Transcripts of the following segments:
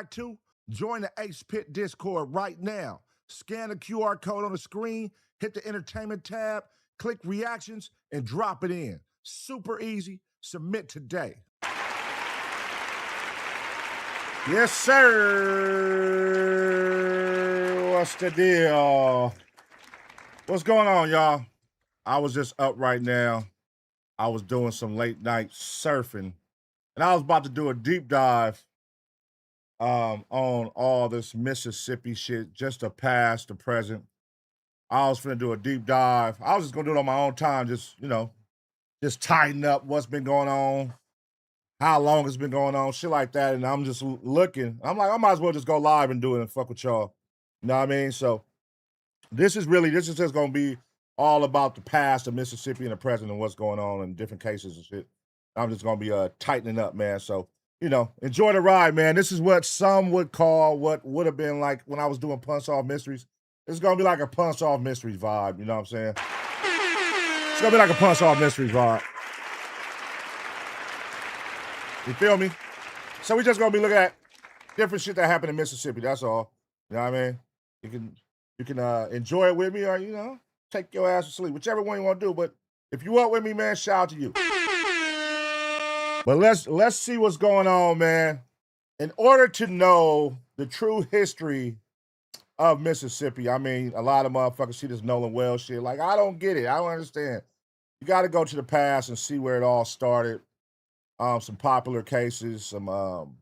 subscribe to? Join the Ace Pit Discord right now. Scan the QR code on the screen, hit the entertainment tab, click reactions, and drop it in. Super easy. Submit today. Yes, sir. What's the deal? What's going on, y'all? I was just up right now. I was doing some late night surfing, and I was about to do a deep dive on all this Mississippi shit, just the past, the present. I was finna do a deep dive. I was just gonna do it on my own time, just, just tighten up what's been going on, how long it's been going on, shit like that. And I'm just looking. I'm like, I might as well just go live and do it and fuck with y'all. You know what I mean? So this is just gonna be all about the past of Mississippi and the present and what's going on in different cases and shit. I'm just gonna be tightening up, man. So, enjoy the ride, man. This is what some would call what would have been like when I was doing Punch Off Mysteries. It's gonna be like a Punch Off Mysteries vibe, you know what I'm saying? It's gonna be like a Punch Off Mysteries vibe. You feel me? So we just gonna be looking at different shit that happened in Mississippi, that's all. You know what I mean? You can enjoy it with me or, take your ass to sleep, whichever one you want to do. But if you up with me, man, shout out to you. But let's see what's going on, man. In order to know the true history of Mississippi, I mean, a lot of motherfuckers see this Nolan Wells shit. Like, I don't get it. I don't understand. You got to go to the past and see where it all started. Some popular cases, some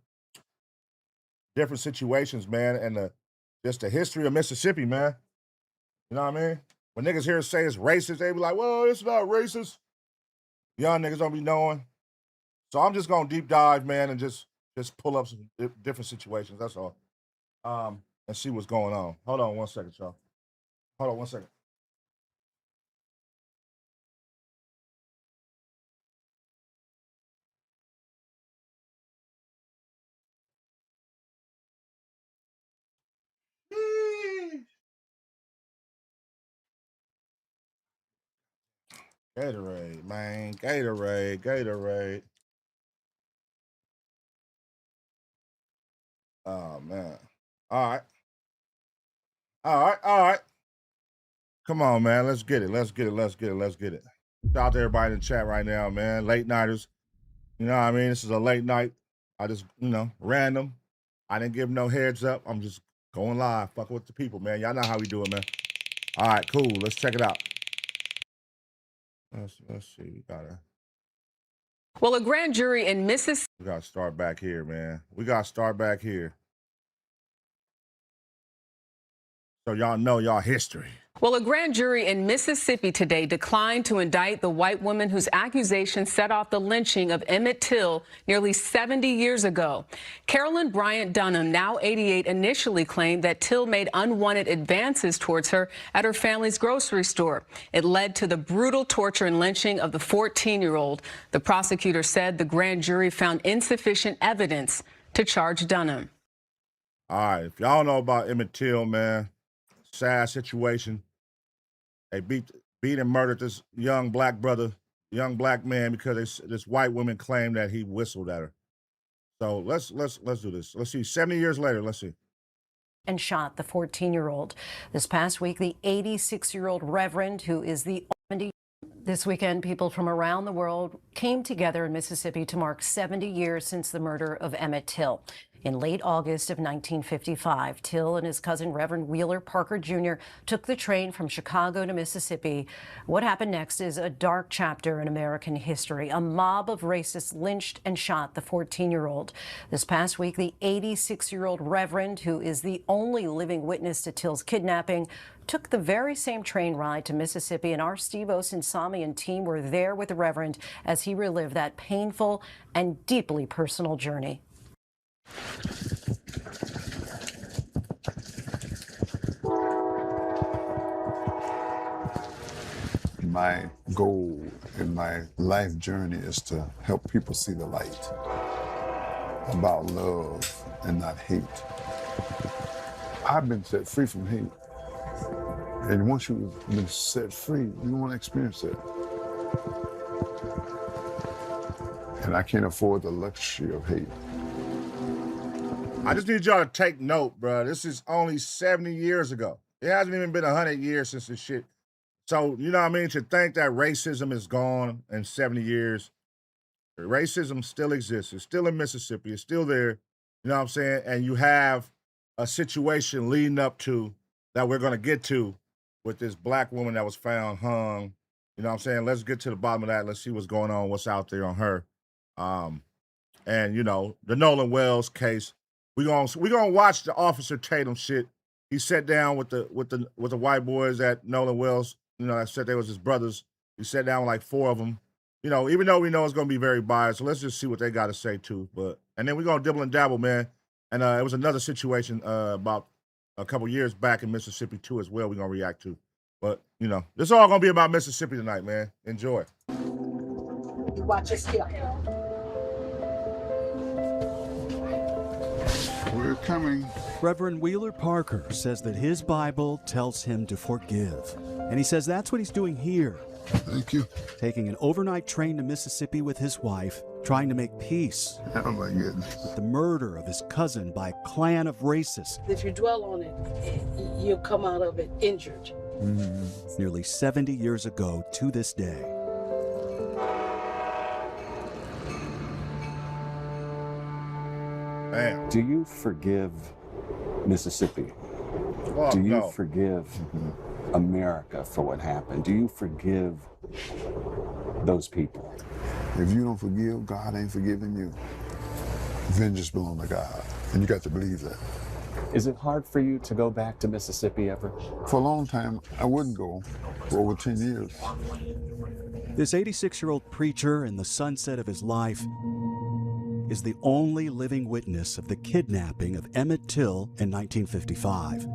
different situations, man, and just the history of Mississippi, man. You know what I mean? When niggas hear say it's racist, they be like, well, it's not racist. Young niggas don't be knowing. So I'm just gonna deep dive, man, and just pull up some different situations. That's all. And see what's going on. Hold on one second, y'all. Hold on one second. Gatorade, man. Gatorade. Oh, man. All right. Come on, man. Let's get it. Shout out to everybody in the chat right now, man. Late nighters. You know what I mean? This is a late night. I just, random. I didn't give no heads up. I'm just going live, fucking with the people, man. Y'all know how we do it, man. All right, cool. Let's check it out. Let's see. We gotta. Well, a grand jury in Mississippi. We gotta start back here, man. So y'all know y'all history. Well, a grand jury in Mississippi today declined to indict the white woman whose accusations set off the lynching of Emmett Till nearly 70 years ago. Carolyn Bryant Dunham, now 88, initially claimed that Till made unwanted advances towards her at her family's grocery store. It led to the brutal torture and lynching of the 14-year-old. The prosecutor said the grand jury found insufficient evidence to charge Dunham. All right, if y'all know about Emmett Till, man, sad situation. They beat and murdered this young black man because this white woman claimed that he whistled at her. So let's do this. Let's see. 70 years later, let's see. And shot the 14-year-old. This past week, the 86-year-old Reverend, who is the This weekend, people from around the world came together in Mississippi to mark 70 years since the murder of Emmett Till. In late August of 1955, Till and his cousin Reverend Wheeler Parker Jr. took the train from Chicago to Mississippi. What happened next is a dark chapter in American history. A mob of racists lynched and shot the 14-year-old. This past week, the 86-year-old Reverend, who is the only living witness to Till's kidnapping, took the very same train ride to Mississippi, and our Steve Osinsami and team were there with the Reverend as he relived that painful and deeply personal journey. My goal in my life journey is to help people see the light about love and not hate. I've been set free from hate. And once you've been set free, you want to experience it. And I can't afford the luxury of hate. I just need y'all to take note, bro. This is only 70 years ago. It hasn't even been 100 years since this shit. So, you know what I mean? To think that racism is gone in 70 years, racism still exists. It's still in Mississippi. It's still there. You know what I'm saying? And you have a situation leading up to that we're going to get to with this black woman that was found hung. You know what I'm saying? Let's get to the bottom of that. Let's see what's going on, what's out there on her. And, you know, the Nolan Wells case. We're gonna watch the Officer Tatum shit. He sat down with the white boys at Nolan Wells. You know, I said they was his brothers. He sat down with like 4 of them. You know, even though we know it's gonna be very biased, so let's just see what they got to say too. And then we're gonna dibble and dabble, man. And it was another situation about a couple years back in Mississippi too, as well. We're gonna react to. But you know, this is all gonna be about Mississippi tonight, man. Enjoy. Watch your step. We're coming. Reverend Wheeler Parker says that his Bible tells him to forgive. And he says that's what he's doing here. Thank you. Taking an overnight train to Mississippi with his wife, trying to make peace Oh my goodness. with the murder of his cousin by a clan of racists. If you dwell on it, you'll come out of it injured. Nearly 70 years ago to this day. Damn. Do you forgive Mississippi? Oh, Do you no. forgive America for what happened? Do you forgive those people? If you don't forgive, God ain't forgiving you. Vengeance belongs to God, and you got to believe that. Is it hard for you to go back to Mississippi ever? For a long time, I wouldn't go. For over 10 years. This 86-year-old preacher in the sunset of his life is the only living witness of the kidnapping of Emmett Till in 1955.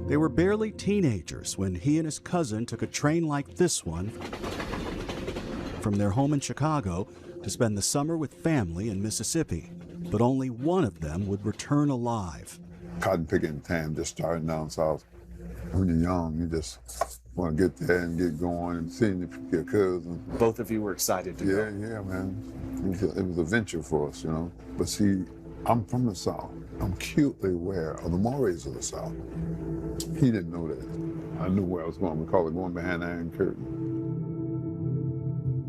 They were barely teenagers when he and his cousin took a train like this one from their home in Chicago to spend the summer with family in Mississippi. But only one of them would return alive. Cotton picking time, just starting down south. When you're young, you just want to get there and get going and seeing your cousin. Both of you were excited to Yeah, go. yeah, man. It was a venture for us, you know. But see, I'm from the South. I'm acutely aware of the mores of the South. He didn't know that. I knew where I was going. We call it going behind the Iron Curtain.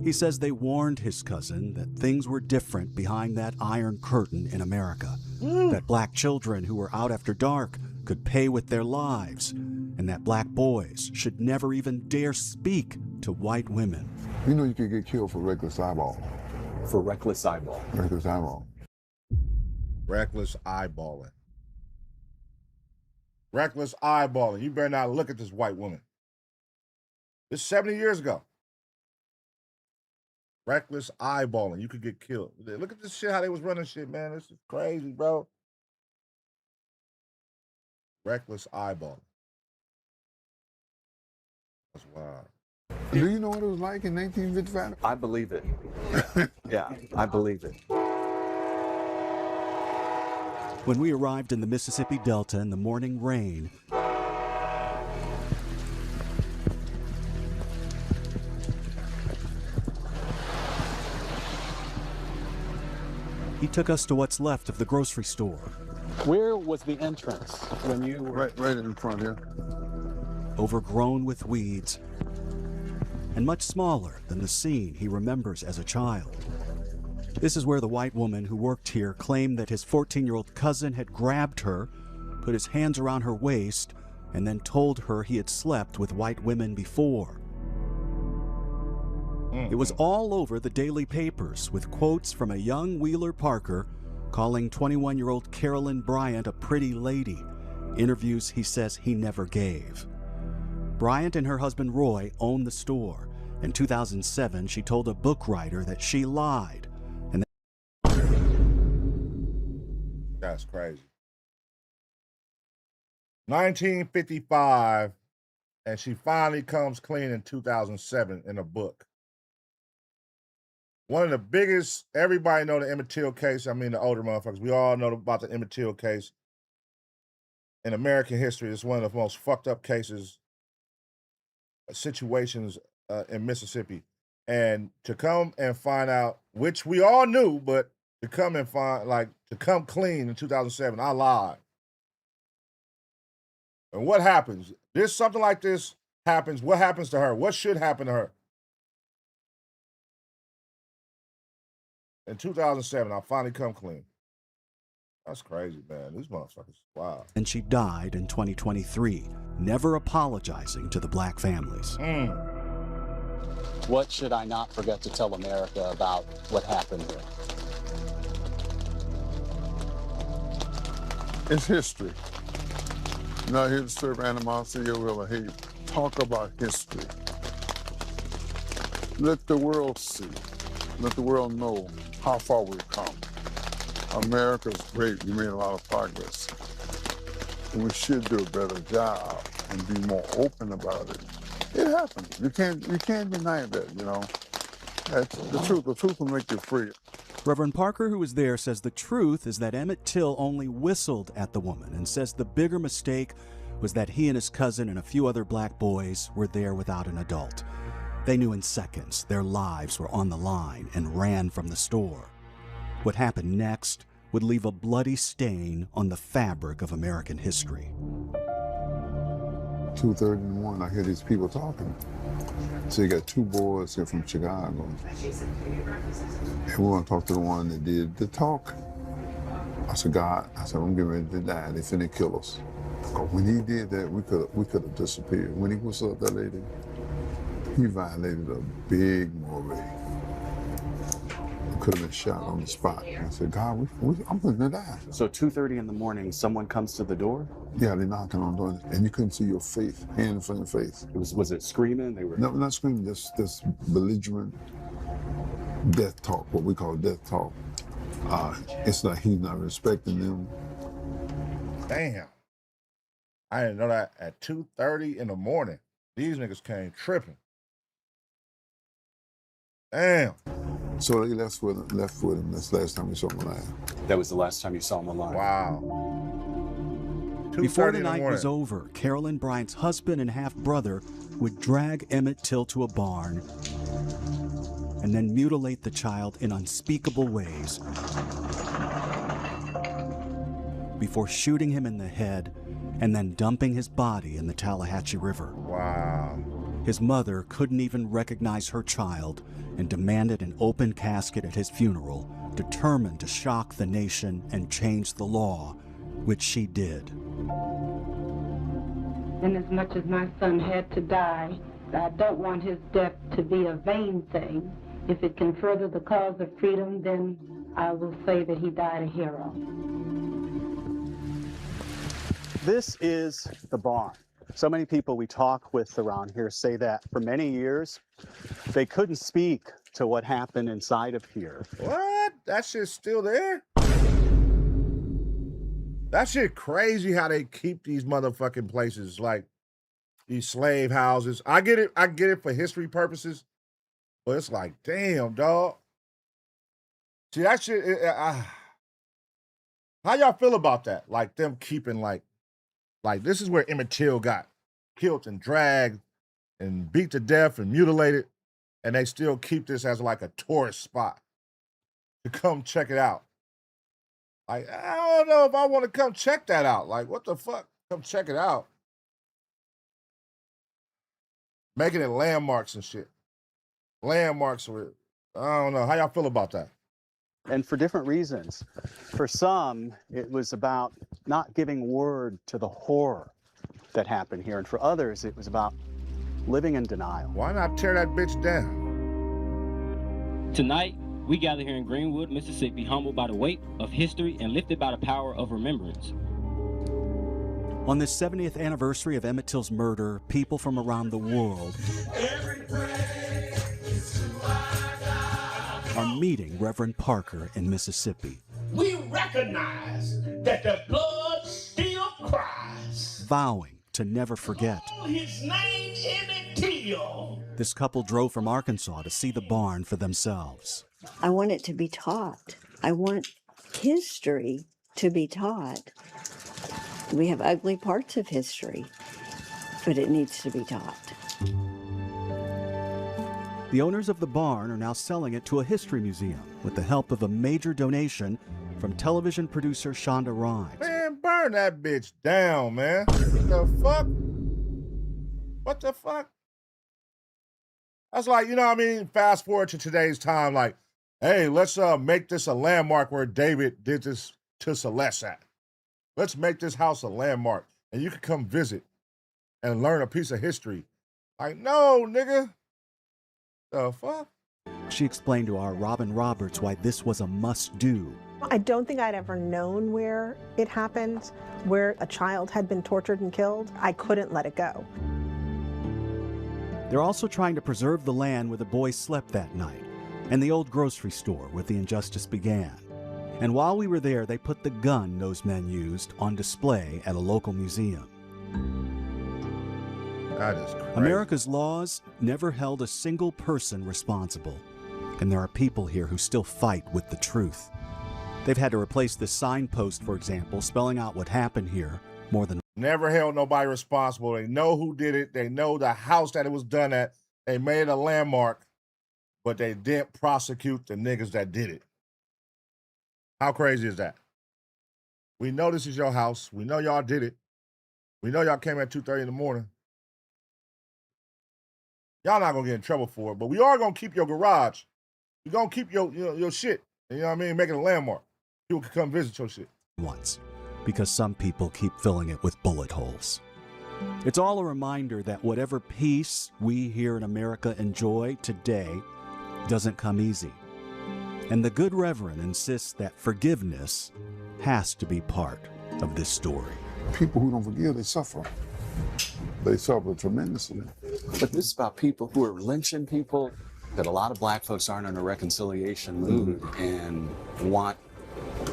He says they warned his cousin that things were different behind that iron curtain in America, that black children who were out after dark could pay with their lives, and that black boys should never even dare speak to white women. You know you could get killed for reckless eyeball. For reckless eyeball. Reckless eyeball. Reckless eyeballing. Reckless eyeballing. You better not look at this white woman. This is 70 years ago. Reckless eyeballing. You could get killed. Look at this shit, how they was running shit, man. This is crazy, bro. Reckless eyeballing. That's wild. Do you know what it was like in 1955? I believe it. Yeah, I believe it. When we arrived in the Mississippi Delta in the morning rain, he took us to what's left of the grocery store. Where was the entrance when you were... Right in front here. Overgrown with weeds, and much smaller than the scene he remembers as a child. This is where the white woman who worked here claimed that his 14-year-old cousin had grabbed her, put his hands around her waist, and then told her he had slept with white women before. It was all over the daily papers with quotes from a young Wheeler Parker calling 21-year-old Carolyn Bryant a pretty lady, interviews he says he never gave. Bryant and her husband Roy owned the store. In 2007, she told a book writer that she lied. And That's crazy. 1955, and she finally comes clean in 2007 in a book. One of the biggest, everybody know the Emmett Till case. I mean, the older motherfuckers. We all know about the Emmett Till case. In American history, it's one of the most fucked up cases, situations in Mississippi. And to come and find out, which we all knew, but to come and find, like, to come clean in 2007. I lied. And what happens? Something like this happens. What happens to her? What should happen to her? In 2007, I finally come clean. That's crazy, man. These motherfuckers, wow. And she died in 2023, never apologizing to the black families. What should I not forget to tell America about what happened here? It's history. You're not here to serve animosity or will or hate. Talk about history. Let the world see. Let the world know how far we've come. America's great. We made a lot of progress. And we should do a better job and be more open about it. It happens. You can't deny that, you know. That's the truth. The truth will make you free. Reverend Parker, who was there, says the truth is that Emmett Till only whistled at the woman and says the bigger mistake was that he and his cousin and a few other black boys were there without an adult. They knew in seconds their lives were on the line and ran from the store. What happened next would leave a bloody stain on the fabric of American history. 2:30 in the morning, I hear these people talking. So you got two boys here from Chicago. And we want to talk to the one that did the talk. I said, God, I'm getting ready to die. They finna kill us. But when he did that, we could have disappeared. When he whistled up that lady, he violated a big mores. Could have been shot on the spot. I said, God, I'm gonna die. So 2:30 in the morning, someone comes to the door? Yeah, they're knocking on the door, and you couldn't see your face, hands on your face. Was it screaming? They were No, not screaming, just this belligerent death talk, what we call death talk. It's like he's not respecting them. Damn. I didn't know that at 2:30 in the morning. These niggas came tripping. Damn. So they left with him. That's the last time we saw him alive. That was the last time you saw him alive. Wow. Before the night was over, Carolyn Bryant's husband and half-brother would drag Emmett Till to a barn and then mutilate the child in unspeakable ways before shooting him in the head and then dumping his body in the Tallahatchie River. Wow. His mother couldn't even recognize her child and demanded an open casket at his funeral, determined to shock the nation and change the law, which she did. And as much as my son had to die, I don't want his death to be a vain thing. If it can further the cause of freedom, then I will say that he died a hero. This is the barn. So many people we talk with around here say that for many years, they couldn't speak to what happened inside of here. What? That shit's still there? That shit crazy how they keep these motherfucking places, like these slave houses. I get it for history purposes, but it's like, damn, dog. See, that shit, how y'all feel about that? Like them keeping like this is where Emmett Till got killed and dragged and beat to death and mutilated, and they still keep this as like a tourist spot to come check it out. Like, I don't know if I want to come check that out. Like, what the fuck? Come check it out. Making it landmarks and shit. Landmarks with, I don't know. How y'all feel about that? And for different reasons. For some, it was about not giving word to the horror that happened here. And for others, it was about living in denial. Why not tear that bitch down? Tonight, we gather here in Greenwood, Mississippi, humbled by the weight of history and lifted by the power of remembrance. On the 70th anniversary of Emmett Till's murder, people from around the world are meeting Reverend Parker in Mississippi. We recognize that the blood still cries. Vowing to never forget. His name Emmett Till. This couple drove from Arkansas to see the barn for themselves. I want it to be taught. I want history to be taught. We have ugly parts of history, but it needs to be taught. The owners of the barn are now selling it to a history museum with the help of a major donation from television producer Shonda Rhimes. Man, burn that bitch down, man. What the fuck? What the fuck? That's like, you know what I mean? Fast forward to today's time, like, hey, let's make this a landmark where David did this to Celeste at. Let's make this house a landmark, and you can come visit and learn a piece of history. Like, no, nigga. The fuck? She explained to our Robin Roberts why this was a must-do. I don't think I'd ever known where it happened, where a child had been tortured and killed. I couldn't let it go. They're also trying to preserve the land where the boys slept that night and the old grocery store where the injustice began. And while we were there, they put the gun those men used on display at a local museum. That is crazy. America's laws never held a single person responsible, and there are people here who still fight with the truth. They've had to replace this signpost, for example, spelling out what happened here more than... Never held nobody responsible. They know who did it. They know the house that it was done at. They made it a landmark, but they didn't prosecute the niggas that did it. How crazy is that? We know this is your house. We know y'all did it. We know y'all came at 2:30 in the morning. Y'all not gonna get in trouble for it, but we are gonna keep your garage. We're gonna keep your shit. You know what I mean? Make it a landmark. People can come visit your shit. Once, because some people keep filling it with bullet holes. It's all a reminder that whatever peace we here in America enjoy today doesn't come easy. And the good Reverend insists that forgiveness has to be part of this story. People who don't forgive, they suffer. They suffer tremendously. But this is about people who are lynching people, that a lot of black folks aren't in a reconciliation mood and want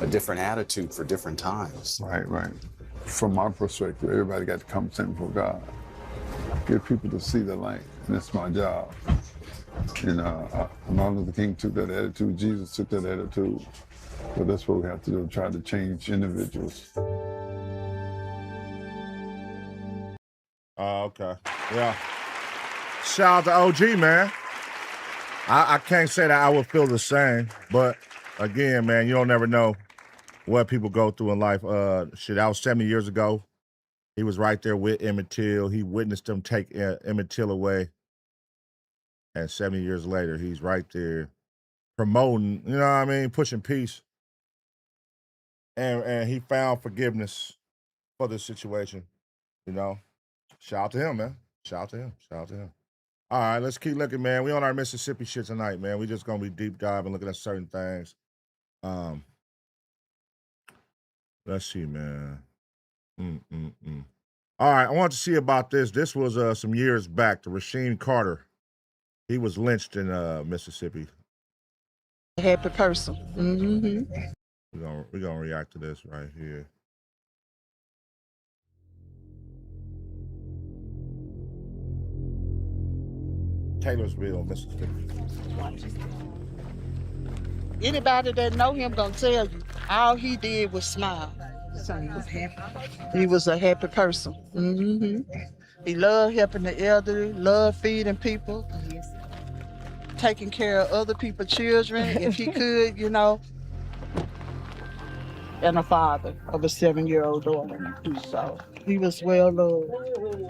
a different attitude for different times. Right, right. From my perspective, everybody got to come stand before God. Get people to see the light, and that's my job. And Martin Luther King took that attitude, Jesus took that attitude. But that's what we have to do, try to change individuals. Oh, okay. Yeah. Shout out to OG, man. I can't say that I would feel the same, but again, man, you don't never know what people go through in life. Shit, that was 70 years ago. He was right there with Emmett Till. He witnessed them take Emmett Till away. And 70 years later, he's right there promoting, you know what I mean, pushing peace. And he found forgiveness for this situation, you know. Shout out to him, man. Shout out to him. Shout out to him. All right, let's keep looking, man. We on our Mississippi shit tonight, man. We just gonna be deep diving, looking at certain things. Let's see, man. All right, I want to see about this. This was some years back. The Rasheem Carter. He was lynched in Mississippi. Happy person. We're gonna react to this right here. Taylorsville, Mississippi. Anybody that know him gonna tell you, all he did was smile. So he was happy. He was a happy person. He loved helping the elderly, loved feeding people, taking care of other people's children if he could, you know. And a father of a 7-year-old daughter. So he was well loved.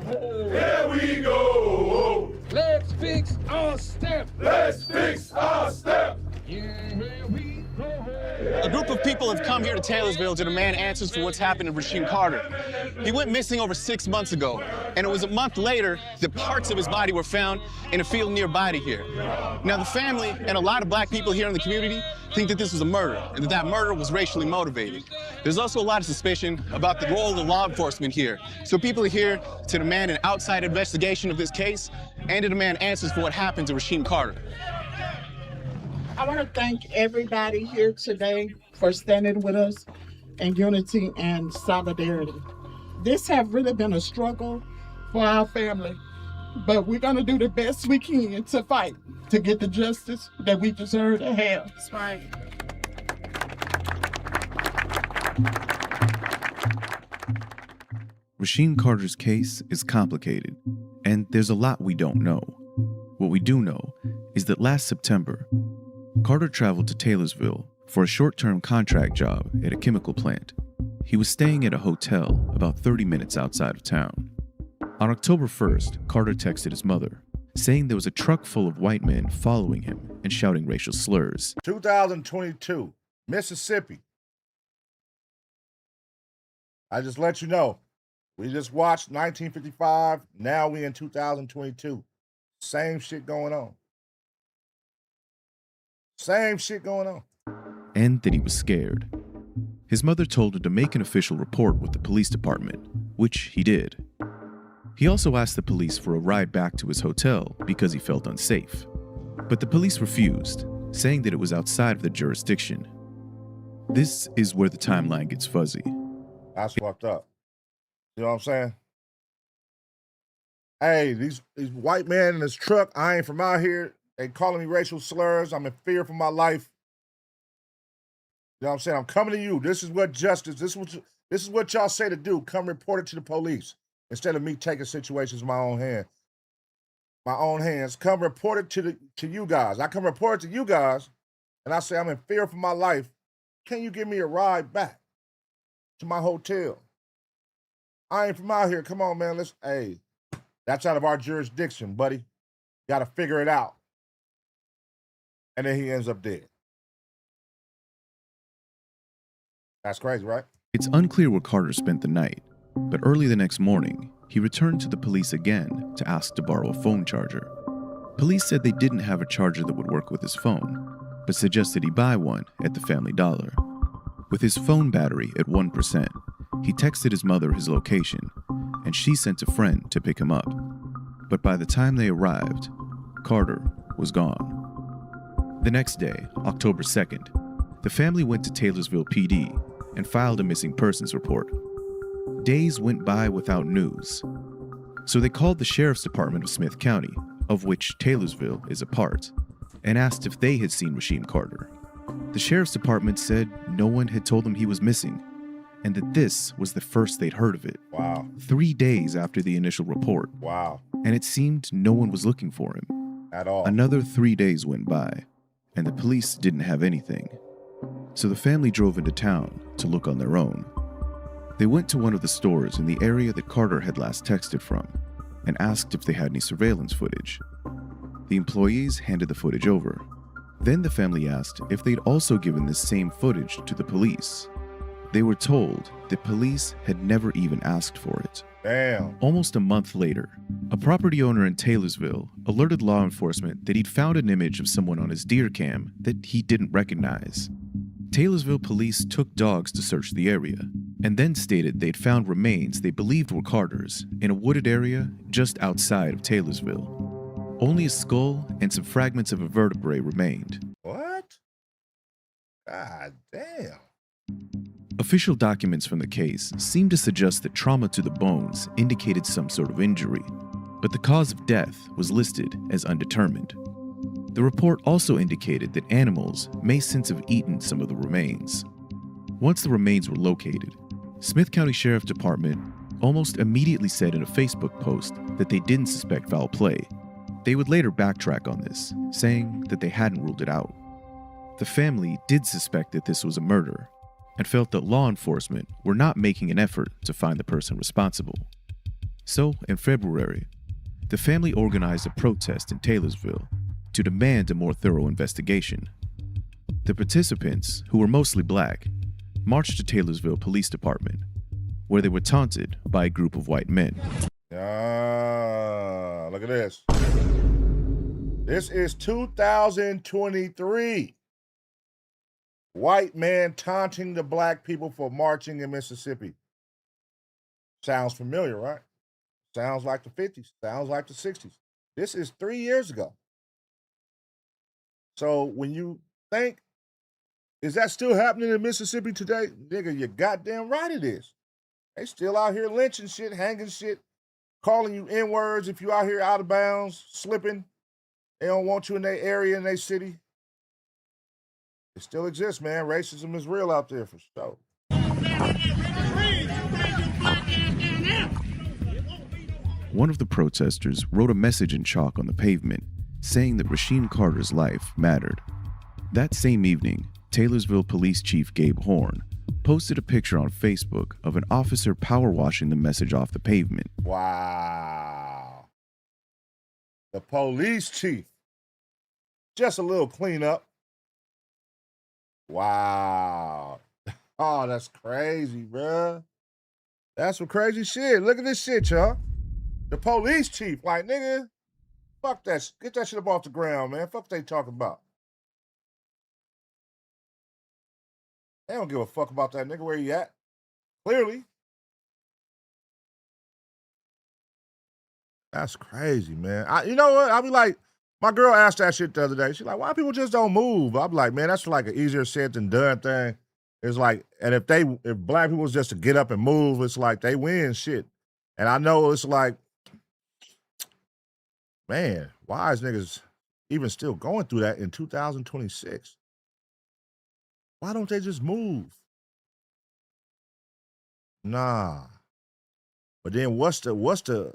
Here we go. Let's fix our step. Let's fix our step. Here we go. A group of people have come here to Taylorsville to demand answers for what's happened to Rasheem Carter. He went missing over 6 months ago, and it was a month later that parts of his body were found in a field nearby to here. Now, the family and a lot of black people here in the community think that this was a murder, and that murder was racially motivated. There's also a lot of suspicion about the role of law enforcement here. So people are here to demand an outside investigation of this case and to demand answers for what happened to Rasheem Carter. I want to thank everybody here today for standing with us in unity and solidarity. This has really been a struggle for our family, but we're going to do the best we can to fight to get the justice that we deserve to have. That's right. Rasheem Carter's case is complicated, and there's a lot we don't know. What we do know is that last September, Carter traveled to Taylorsville for a short-term contract job at a chemical plant. He was staying at a hotel about 30 minutes outside of town. On October 1st, Carter texted his mother, saying there was a truck full of white men following him and shouting racial slurs. 2022, Mississippi. I just let you know, we just watched 1955, now we in 2022. Same shit going on. Same shit going on. And that he was scared. His mother told him to make an official report with the police department, which he did. He also asked the police for a ride back to his hotel because he felt unsafe. But the police refused, saying that it was outside of the jurisdiction. This is where the timeline gets fuzzy. That's fucked up. You know what I'm saying? Hey, these white men in this truck, I ain't from out here. They calling me racial slurs. I'm in fear for my life. You know what I'm saying? I'm coming to you. This is what justice, this is what y'all say to do. Come report it to the police. Instead of me taking situations in my own hands. Come report it to you guys. I come report it to you guys, and I say I'm in fear for my life. Can you give me a ride back to my hotel? I ain't from out here. Come on, man. Hey, that's out of our jurisdiction, buddy. Got to figure it out. And then he ends up dead. That's crazy, right? It's unclear where Carter spent the night, but early the next morning, he returned to the police again to ask to borrow a phone charger. Police said they didn't have a charger that would work with his phone, but suggested he buy one at the Family Dollar. With his phone battery at 1%, he texted his mother his location, and she sent a friend to pick him up. But by the time they arrived, Carter was gone. The next day, October 2nd, the family went to Taylorsville PD and filed a missing persons report. Days went by without news, so they called the Sheriff's Department of Smith County, of which Taylorsville is a part, and asked if they had seen Rasheem Carter. The Sheriff's Department said no one had told them he was missing, and that this was the first they'd heard of it. Wow. 3 days after the initial report. Wow. And it seemed no one was looking for him. At all. Another 3 days went by, and the police didn't have anything. So the family drove into town to look on their own. They went to one of the stores in the area that Carter had last texted from and asked if they had any surveillance footage. The employees handed the footage over. Then the family asked if they'd also given this same footage to the police. They were told that police had never even asked for it. Damn. Almost a month later, a property owner in Taylorsville alerted law enforcement that he'd found an image of someone on his deer cam that he didn't recognize. Taylorsville police took dogs to search the area, and then stated they'd found remains they believed were Carter's in a wooded area just outside of Taylorsville. Only a skull and some fragments of a vertebrae remained. What? God damn. Official documents from the case seem to suggest that trauma to the bones indicated some sort of injury, but the cause of death was listed as undetermined. The report also indicated that animals may since have eaten some of the remains. Once the remains were located, Smith County Sheriff Department almost immediately said in a Facebook post that they didn't suspect foul play. They would later backtrack on this, saying that they hadn't ruled it out. The family did suspect that this was a murder, and felt that law enforcement were not making an effort to find the person responsible. So, in February, the family organized a protest in Taylorsville to demand a more thorough investigation. The participants, who were mostly black, marched to Taylorsville Police Department, where they were taunted by a group of white men. Look at this. This is 2023. White man taunting the black people for marching in Mississippi. Sounds familiar, right? Sounds like the 50s. Sounds like the 60s. This is 3 years ago. So when you think, is that still happening in Mississippi today? Nigga, you're goddamn right it is. They still out here lynching shit, hanging shit, calling you N-words if you out here out of bounds, slipping. They don't want you in their area, in their city. It still exists, man. Racism is real out there for sure. One of the protesters wrote a message in chalk on the pavement saying that Rasheem Carter's life mattered. That same evening, Taylorsville Police Chief Gabe Horn posted a picture on Facebook of an officer power washing the message off the pavement. Wow. The police chief. Just a little cleanup. Wow. Oh, that's crazy, bruh. That's some crazy shit. Look at this shit, y'all. The police chief, like, nigga, fuck that. Get that shit up off the ground, man. Fuck what they talking about. They don't give a fuck about that nigga where he at. Clearly. That's crazy, man. You know what? I'll be like, my girl asked that shit the other day. She's like, why people just don't move? I'm like, man, that's like an easier said than done thing. It's like, and if black people was just to get up and move, it's like they win shit. And I know it's like, man, why is niggas even still going through that in 2026? Why don't they just move? Nah. But then what's the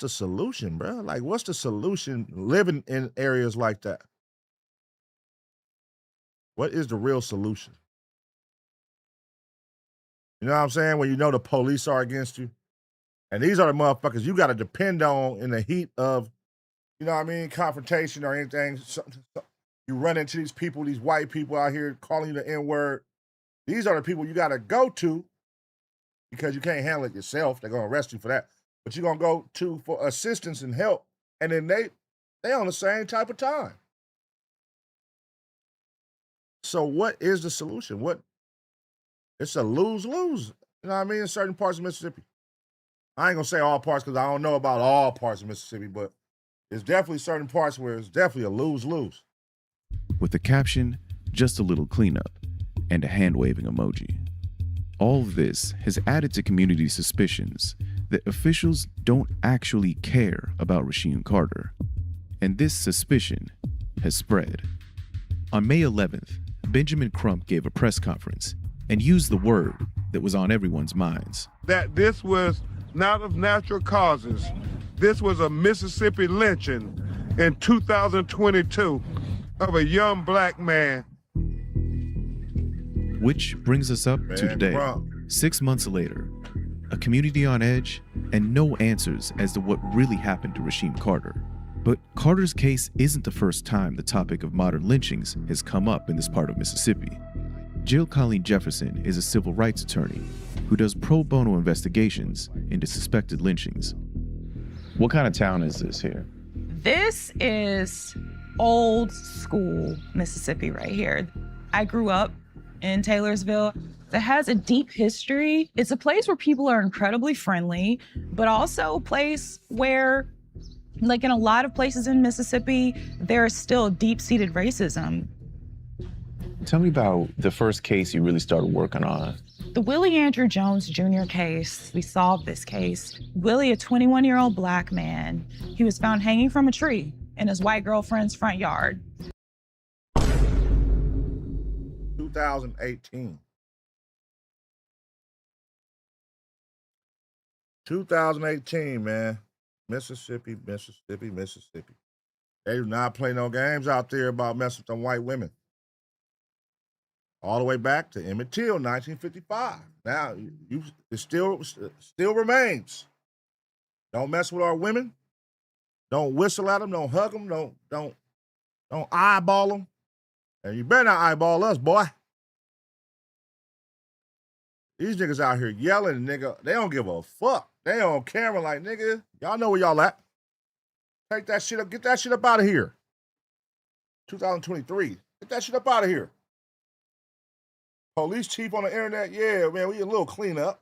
solution, bro? Like, what's the solution living in areas like that? What is the real solution? You know what I'm saying? When you know the police are against you. And these are the motherfuckers you got to depend on in the heat of, you know what I mean, confrontation or anything. You run into these people, these white people out here calling you the N-word. These are the people you got to go to because you can't handle it yourself. They're going to arrest you for that. But you're going to go to for assistance and help. And then they on the same type of time. So what is the solution? It's a lose-lose. You know what I mean? In certain parts of Mississippi. I ain't going to say all parts because I don't know about all parts of Mississippi, but there's definitely certain parts where it's definitely a lose-lose. With the caption, "Just a little cleanup," and a hand-waving emoji. All of this has added to community suspicions that officials don't actually care about Rasheem Carter. And this suspicion has spread. On May 11th, Benjamin Crump gave a press conference and used the word that was on everyone's minds. That this was not of natural causes. This was a Mississippi lynching in 2022 of a young black man. Which brings us up to today, 6 months later, a community on edge and no answers as to what really happened to Rasheem Carter. But Carter's case isn't the first time the topic of modern lynchings has come up in this part of Mississippi. Jill Colleen Jefferson is a civil rights attorney who does pro bono investigations into suspected lynchings. What kind of town is this here? This is old school Mississippi right here. I grew up in Taylorsville. It has a deep history. It's a place where people are incredibly friendly, but also a place where, like in a lot of places in Mississippi, there is still deep-seated racism. Tell me about the first case you really started working on. The Willie Andrew Jones Jr. case, we solved this case. Willie, a 21-year-old black man, he was found hanging from a tree in his white girlfriend's front yard. 2018. 2018, man. Mississippi. They do not play no games out there about messing with them white women. All the way back to Emmett Till, 1955. Now, it still remains. Don't mess with our women. Don't whistle at them. Don't hug them. Don't eyeball them. And you better not eyeball us, boy. These niggas out here yelling, nigga. They don't give a fuck. They on camera like, nigga, y'all know where y'all at. Take that shit up. Get that shit up out of here. 2023. Get that shit up out of here. Police chief on the internet, yeah, man, we a little cleanup.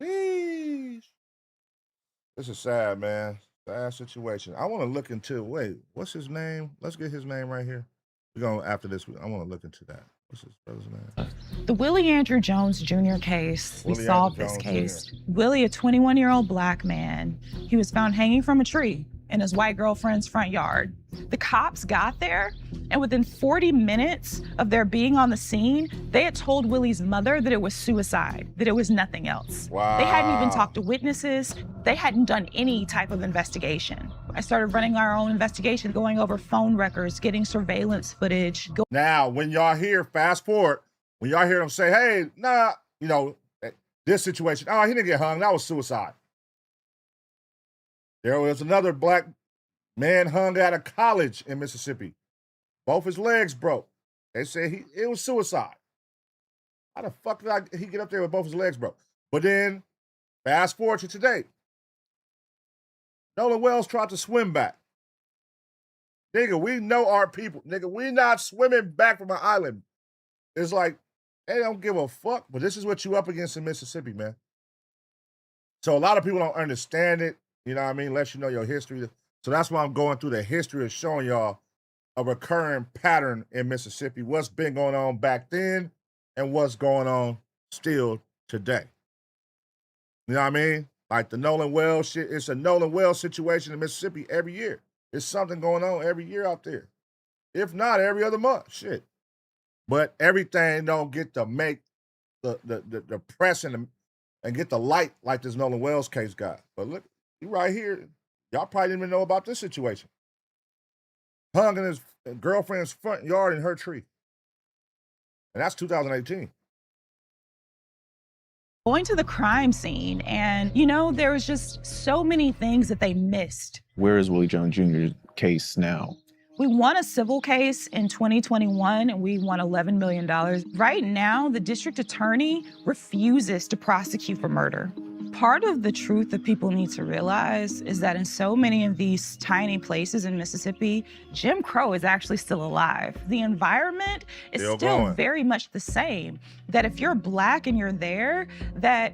Sheesh. This is sad, man. Sad situation. I want to look into, wait, what's his name? Let's get his name right here. We're going, after this, I want to look into that. What's his brother's name? The Willie Andrew Jones Jr. case, we solved this case. Willie, a 21-year-old black man, he was found hanging from a tree in his white girlfriend's front yard. The cops got there, and within 40 minutes of their being on the scene, they had told Willie's mother that it was suicide, that it was nothing else. Wow. They hadn't even talked to witnesses. They hadn't done any type of investigation. I started running our own investigation, going over phone records, getting surveillance footage. Now, when y'all hear, fast forward, when y'all hear them say, hey, nah, you know, this situation, oh, he didn't get hung, that was suicide. There was another black man hung out of college in Mississippi. Both his legs broke. They said it was suicide. How the fuck did he get up there with both his legs broke? But then, fast forward to today. Nolan Wells tried to swim back. Nigga, we know our people. Nigga, we not swimming back from an island. It's like, they don't give a fuck, but this is what you up against in Mississippi, man. So a lot of people don't understand it, you know what I mean, unless you know your history. So that's why I'm going through the history of showing y'all a recurring pattern in Mississippi, what's been going on back then and what's going on still today. You know what I mean? Like the Nolan Wells shit, it's a Nolan Wells situation in Mississippi every year. There's something going on every year out there. If not, every other month, shit. But everything don't get to make the press and get the light like this Nolan Wells case got. But look, you right here, y'all probably didn't even know about this situation. Hung in his girlfriend's front yard in her tree. And that's 2018. Going to the crime scene, and you know, there was just so many things that they missed. Where is Willie Jones Jr.'s case now? We won a civil case in 2021, and we won $11 million. Right now, the district attorney refuses to prosecute for murder. Part of the truth that people need to realize is that in so many of these tiny places in Mississippi, Jim Crow is actually still alive. The environment is still very much the same. That if you're Black and you're there, that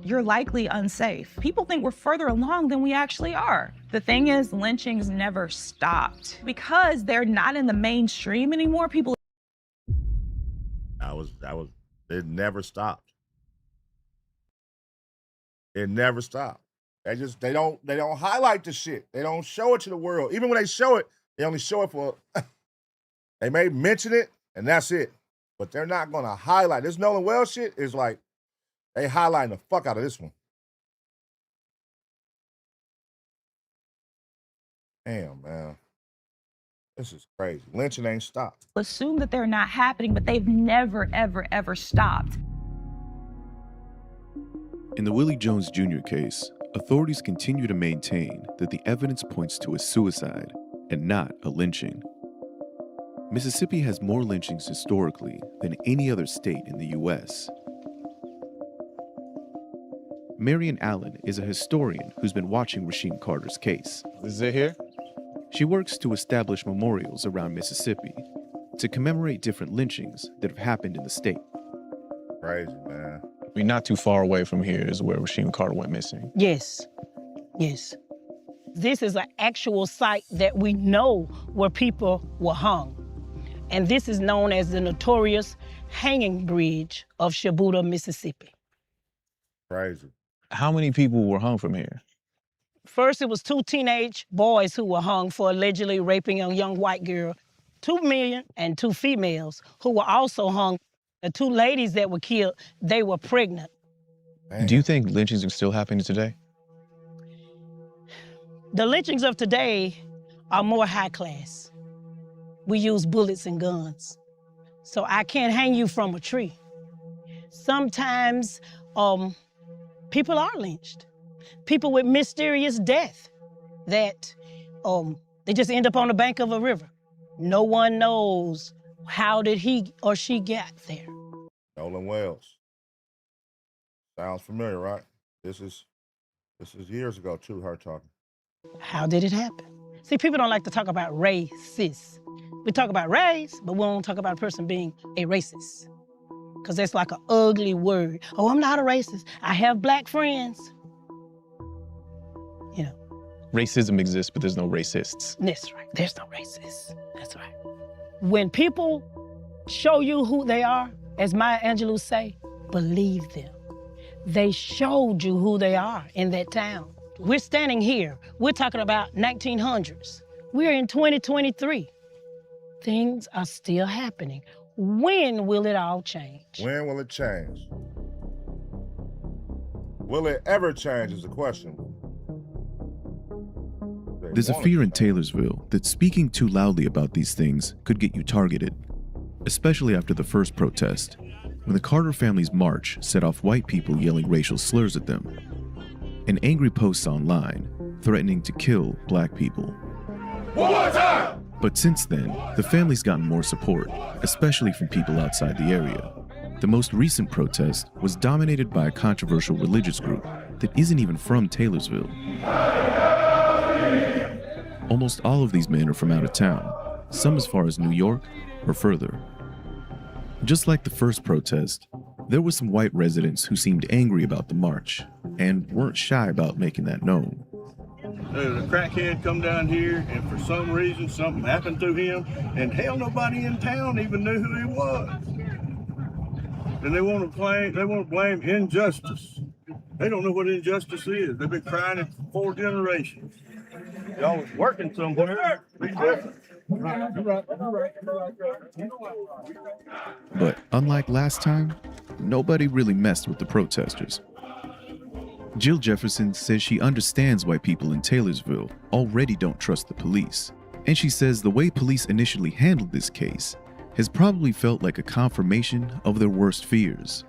you're likely unsafe. People think we're further along than we actually are. The thing is, lynchings never stopped. Because they're not in the mainstream anymore, people... It never stopped. It never stopped. They don't highlight the shit. They don't show it to the world. Even when they show it, they only show it for, they may mention it and that's it. But they're not gonna highlight. This Nolan Wells shit is like, they highlighting the fuck out of this one. Damn, man. This is crazy. Lynching ain't stopped. Assume that they're not happening, but they've never, ever, ever stopped. In the Willie Jones Jr. case, authorities continue to maintain that the evidence points to a suicide and not a lynching. Mississippi has more lynchings historically than any other state in the U.S. Marion Allen is a historian who's been watching Rasheem Carter's case. Is it here? She works to establish memorials around Mississippi to commemorate different lynchings that have happened in the state. Crazy, man. I mean, not too far away from here is where Rasheem Carter went missing. Yes, yes. This is an actual site that we know where people were hung. And this is known as the notorious hanging bridge of Shabuta, Mississippi. Crazy. How many people were hung from here? First, it was 2 teenage boys who were hung for allegedly raping a young white girl. 2 men and 2 females who were also hung. The 2 ladies that were killed, they were pregnant. Man. Do you think lynchings are still happening today? The lynchings of today are more high class. We use bullets and guns. So I can't hang you from a tree. Sometimes people are lynched. People with mysterious death that they just end up on the bank of a river. No one knows how did he or she get there. Nolan Wells. Sounds familiar, right? This is years ago too, her talking. How did it happen? See, people don't like to talk about racist. We talk about race, but we don't talk about a person being a racist. Because that's like an ugly word. Oh, I'm not a racist. I have Black friends. You know. Racism exists, but there's no racists. That's right. There's no racists. That's right. When people show you who they are, as Maya Angelou say, believe them. They showed you who they are in that town. We're standing here. We're talking about 1900s. We're in 2023. Things are still happening. When will it all change? When will it change? Will it ever change is the question. There's a fear in Taylorsville that speaking too loudly about these things could get you targeted, especially after the first protest, when the Carter family's march set off white people yelling racial slurs at them, and angry posts online threatening to kill black people. One more time! But since then, the family's gotten more support, especially from people outside the area. The most recent protest was dominated by a controversial religious group that isn't even from Taylorsville. Almost all of these men are from out of town, some as far as New York or further. Just like the first protest, there were some white residents who seemed angry about the march and weren't shy about making that known. There's a crackhead come down here, and for some reason something happened to him, and hell, nobody in town even knew who he was. And they want to blame injustice. They don't know what injustice is. They've been crying it for 4 generations. Y'all was working somewhere. Be different. But unlike last time, nobody really messed with the protesters. Jill Jefferson says she understands why people in Taylorsville already don't trust the police. And she says the way police initially handled this case has probably felt like a confirmation of their worst fears.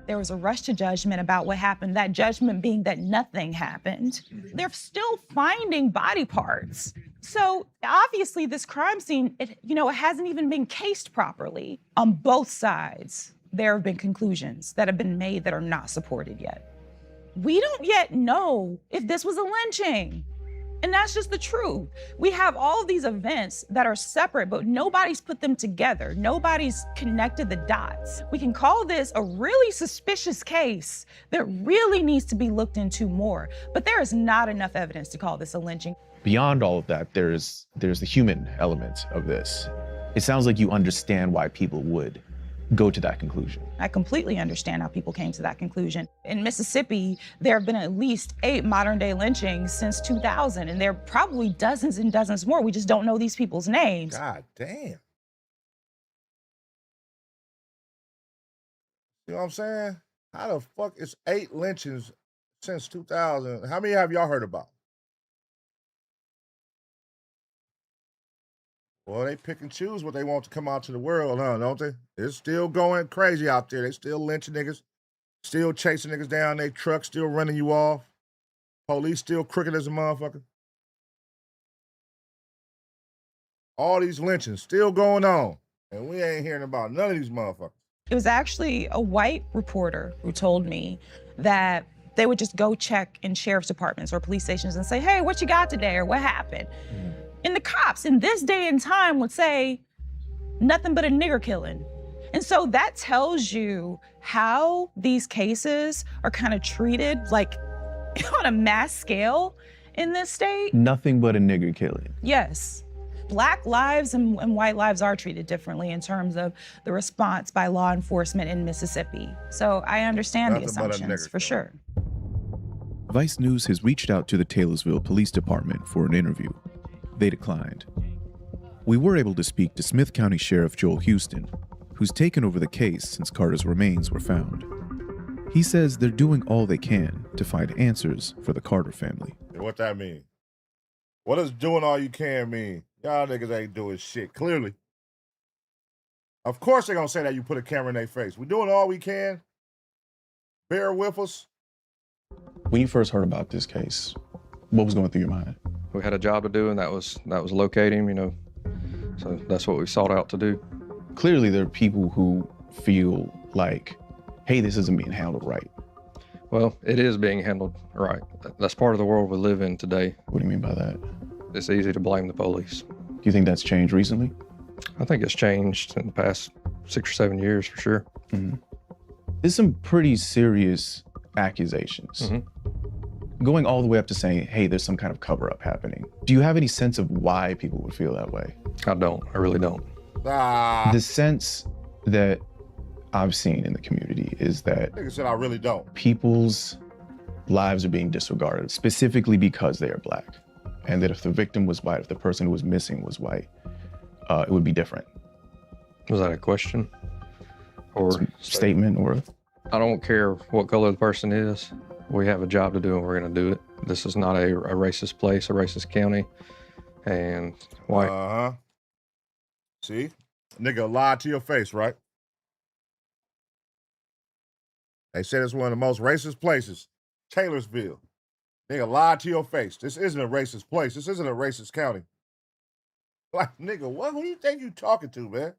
There was a rush to judgment about what happened, that judgment being that nothing happened. They're still finding body parts. So obviously this crime scene, it hasn't even been cased properly. On both sides, there have been conclusions that have been made that are not supported yet. We don't yet know if this was a lynching. And that's just the truth. We have all of these events that are separate, but nobody's put them together. Nobody's connected the dots. We can call this a really suspicious case that really needs to be looked into more, but there is not enough evidence to call this a lynching. Beyond all of that, there's the human element of this. It sounds like you understand why people would go to that conclusion. I completely understand how people came to that conclusion. In Mississippi, there have been at least 8 modern-day lynchings since 2000, and there are probably dozens and dozens more. We just don't know these people's names. God damn. You know what I'm saying? How the fuck is 8 lynchings since 2000? How many have y'all heard about? Well, they pick and choose what they want to come out to the world, huh, don't they? It's still going crazy out there. They still lynching niggas, still chasing niggas down their trucks, still running you off. Police still crooked as a motherfucker. All these lynchings still going on, and we ain't hearing about none of these motherfuckers. It was actually a white reporter who told me that they would just go check in sheriff's departments or police stations and say, hey, what you got today, or what happened? And the cops in this day and time would say, nothing but a nigger killing. And so that tells you how these cases are kind of treated like on a mass scale in this state. Nothing but a nigger killing. Yes. Black lives and white lives are treated differently in terms of the response by law enforcement in Mississippi. So I understand the assumptions for sure. Vice News has reached out to the Taylorsville Police Department for an interview. They declined. We were able to speak to Smith County Sheriff Joel Houston, who's taken over the case since Carter's remains were found. He says they're doing all they can to find answers for the Carter family. What that mean? What does doing all you can mean? Y'all niggas ain't doing shit, clearly. Of course they're gonna say that you put a camera in their face. We're doing all we can. Bear with us. When you first heard about this case, what was going through your mind? We had a job to do, and that was locate him, so that's what we sought out to do. Clearly there are people who feel like, hey, this isn't being handled right. Well, it is being handled right. That's part of the world we live in today. What do you mean by that? It's easy to blame the police. Do you think that's changed recently? I think it's changed in the past 6 or 7 years for sure. Mm-hmm. There's some pretty serious accusations. Mm-hmm. Going all the way up to saying, hey, there's some kind of cover-up happening. Do you have any sense of why people would feel that way? I don't. I really don't. The sense that I've seen in the community is that Nigga said I really don't. People's lives are being disregarded, specifically because they are black. And that if the victim was white, if the person who was missing was white, it would be different. Was that a question? Or statement or? I don't care what color the person is. We have a job to do and we're gonna do it. This is not a racist place, a racist county. And white. Uh-huh. See? Nigga lied to your face, right? They said it's one of the most racist places, Taylorsville. Nigga lied to your face. This isn't a racist place. This isn't a racist county. Like, nigga, what? Who do you think you talking to, man?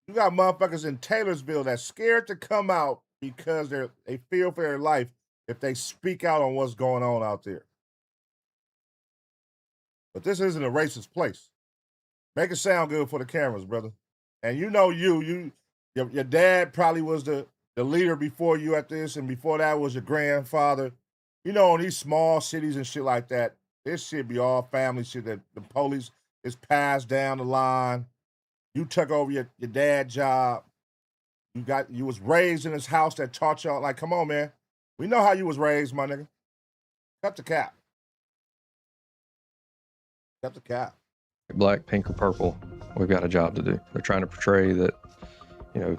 You got motherfuckers in Taylorsville that's scared to come out because they fear for their life if they speak out on what's going on out there. But this isn't a racist place. Make it sound good for the cameras, brother. And you know your dad probably was the leader before you at this, and before that was your grandfather. You know, in these small cities and shit like that, this shit be all family shit that the police is passed down the line. You took over your dad's job. You was raised in this house that taught y'all, like, come on, man. We know how you was raised, my nigga. Cut the cap. Cut the cap. Black, pink, or purple, we've got a job to do. They're trying to portray that, you know,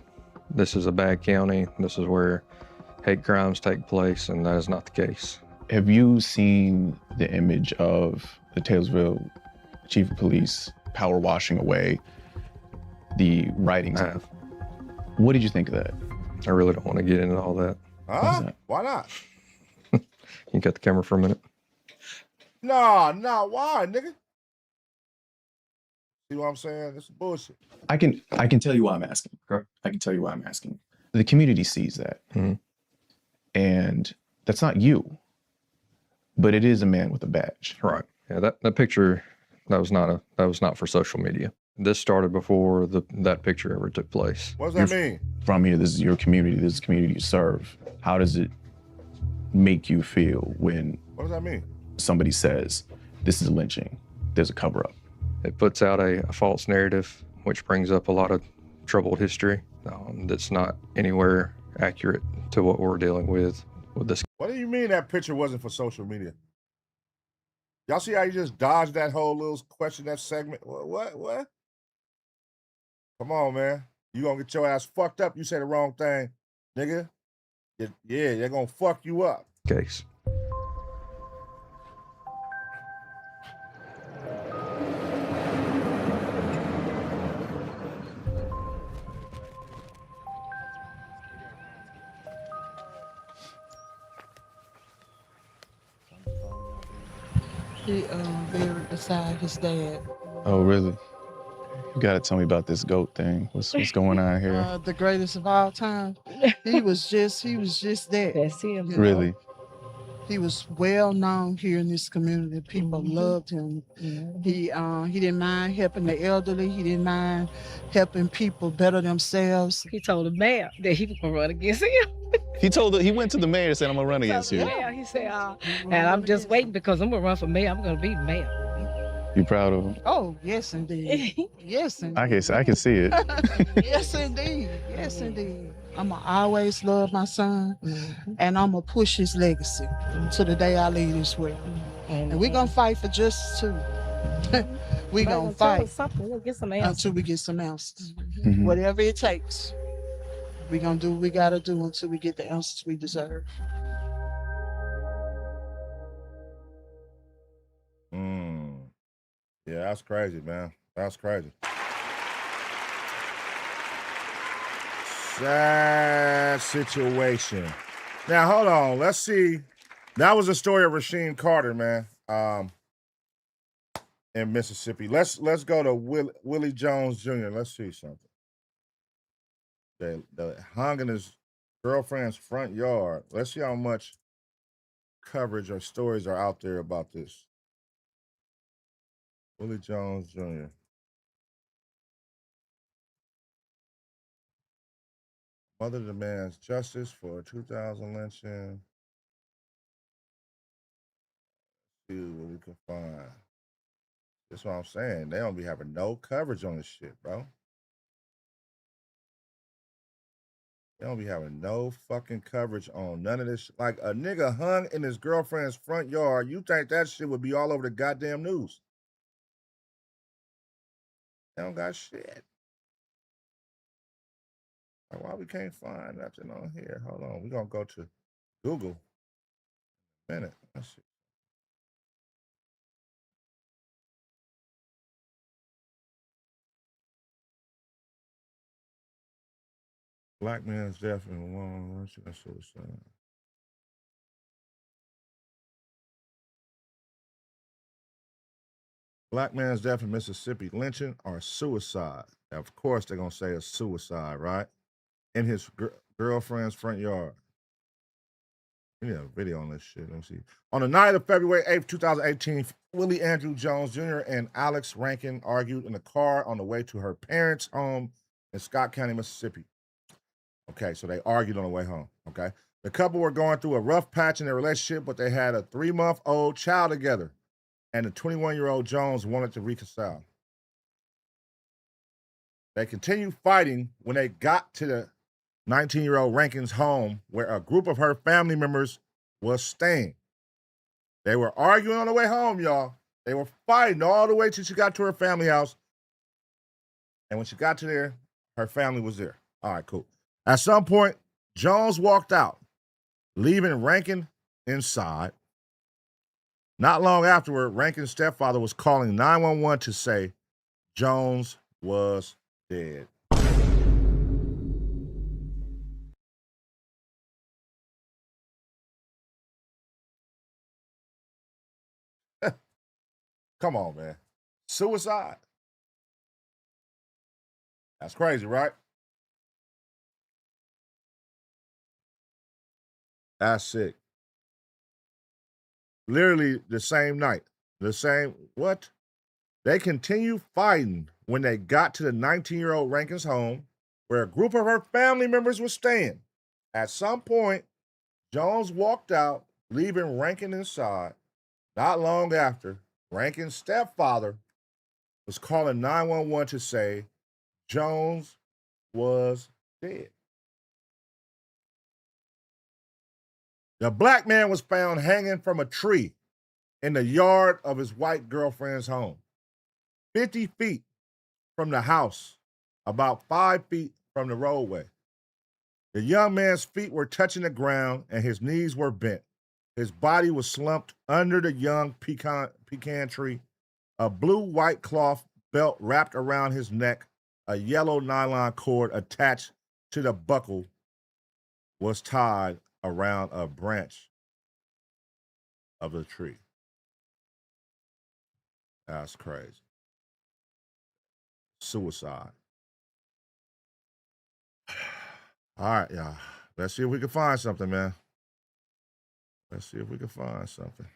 this is a bad county. This is where hate crimes take place, and that is not the case. Have you seen the image of the Taylorsville chief of police power washing away the writings? I have. What did you think of that? I really don't want to get into all that. Huh? Why not? Can you cut the camera for a minute? Nah, why, nigga? See what I'm saying? This is bullshit. I can tell you why I'm asking. I can tell you why I'm asking. The community sees that. Mm-hmm. And that's not you, but it is a man with a badge. Right. Yeah, that picture, that was not for social media. This started before that picture ever took place. What does that mean? From here, this is your community, this is the community you serve. How does it make you feel when What does that mean? somebody says, this is a lynching, there's a cover up? It puts out a false narrative, which brings up a lot of troubled history that's not anywhere accurate to what we're dealing with this. What do you mean that picture wasn't for social media? Y'all see how you just dodged that whole little question, that segment? What? Come on, man. You gonna get your ass fucked up. You say the wrong thing, nigga. Yeah, they're gonna fuck you up. Case. He buried beside his dad. Oh, really? You gotta tell me about this goat thing. What's going on here? The greatest of all time. He was just that. That's him. you know? Really? He was well known here in this community. People loved him. He didn't mind helping the elderly. He didn't mind helping people better themselves. He told the mayor that he was gonna run against him. He went to the mayor and said, I'm gonna run against you. Yeah, he said, and I'm just waiting because I'm gonna run for mayor. I'm gonna be the mayor. You proud of him? Oh, yes, indeed. Yes, indeed. I can see it. Yes, indeed. Yes, indeed. I'ma always love my son, and I'ma push his legacy to the day I leave this world. And we're gonna fight for justice too. We're gonna fight We'll get some answers. until we get some answers. Whatever it takes, we're gonna do what we gotta do until we get the answers we deserve. Yeah, that's crazy, man. That's crazy. Sad situation. Now, hold on. Let's see. That was the story of Rasheem Carter, man, in Mississippi. Let's go to Willie Jones Jr. Let's see something. The hung in his girlfriend's front yard. Let's see how much coverage or stories are out there about this. Willie Jones Jr. Mother demands justice for a 2000 lynching. See what we can find. That's what I'm saying. They don't be having no coverage on this shit, bro. They don't be having no fucking coverage on none of this. Like a nigga hung in his girlfriend's front yard. You think that shit would be all over the goddamn news? They don't got shit. Like, why we can't find nothing on here? Hold on. We're gonna go to Google. In a minute. Let's see. Black man's death in one suicide. Black man's death in Mississippi, lynching or suicide. Of course, they're gonna say it's suicide, right? In his girlfriend's front yard. We need a video on this shit. Let me see. On the night of February 8th, 2018, Willie Andrew Jones Jr. and Alex Rankin argued in a car on the way to her parents' home in Scott County, Mississippi. Okay, so they argued on the way home. Okay. The couple were going through a rough patch in their relationship, but they had a 3-month-old child together. And the 21-year-old Jones wanted to reconcile. They continued fighting when they got to the 19-year-old Rankin's home, where a group of her family members was staying. They were arguing on the way home, y'all. They were fighting all the way till she got to her family house. And when she got to there, her family was there. All right, cool. At some point, Jones walked out, leaving Rankin inside. Not long afterward, Rankin's stepfather was calling 911 to say Jones was dead. Come on, man. Suicide? That's crazy, right? That's sick. Literally the same night. The same, what? They continued fighting when they got to the 19-year-old Rankin's home, where a group of her family members were staying. At some point, Jones walked out, leaving Rankin inside. Not long after, Rankin's stepfather was calling 911 to say Jones was dead. The black man was found hanging from a tree in the yard of his white girlfriend's home, 50 feet from the house, about 5 feet from the roadway. The young man's feet were touching the ground and his knees were bent. His body was slumped under the young pecan tree. A blue-white cloth belt wrapped around his neck, a yellow nylon cord attached to the buckle was tied around a branch of the tree. That's crazy. Suicide. All right, y'all. Let's see if we can find something, man. Let's see if we can find something.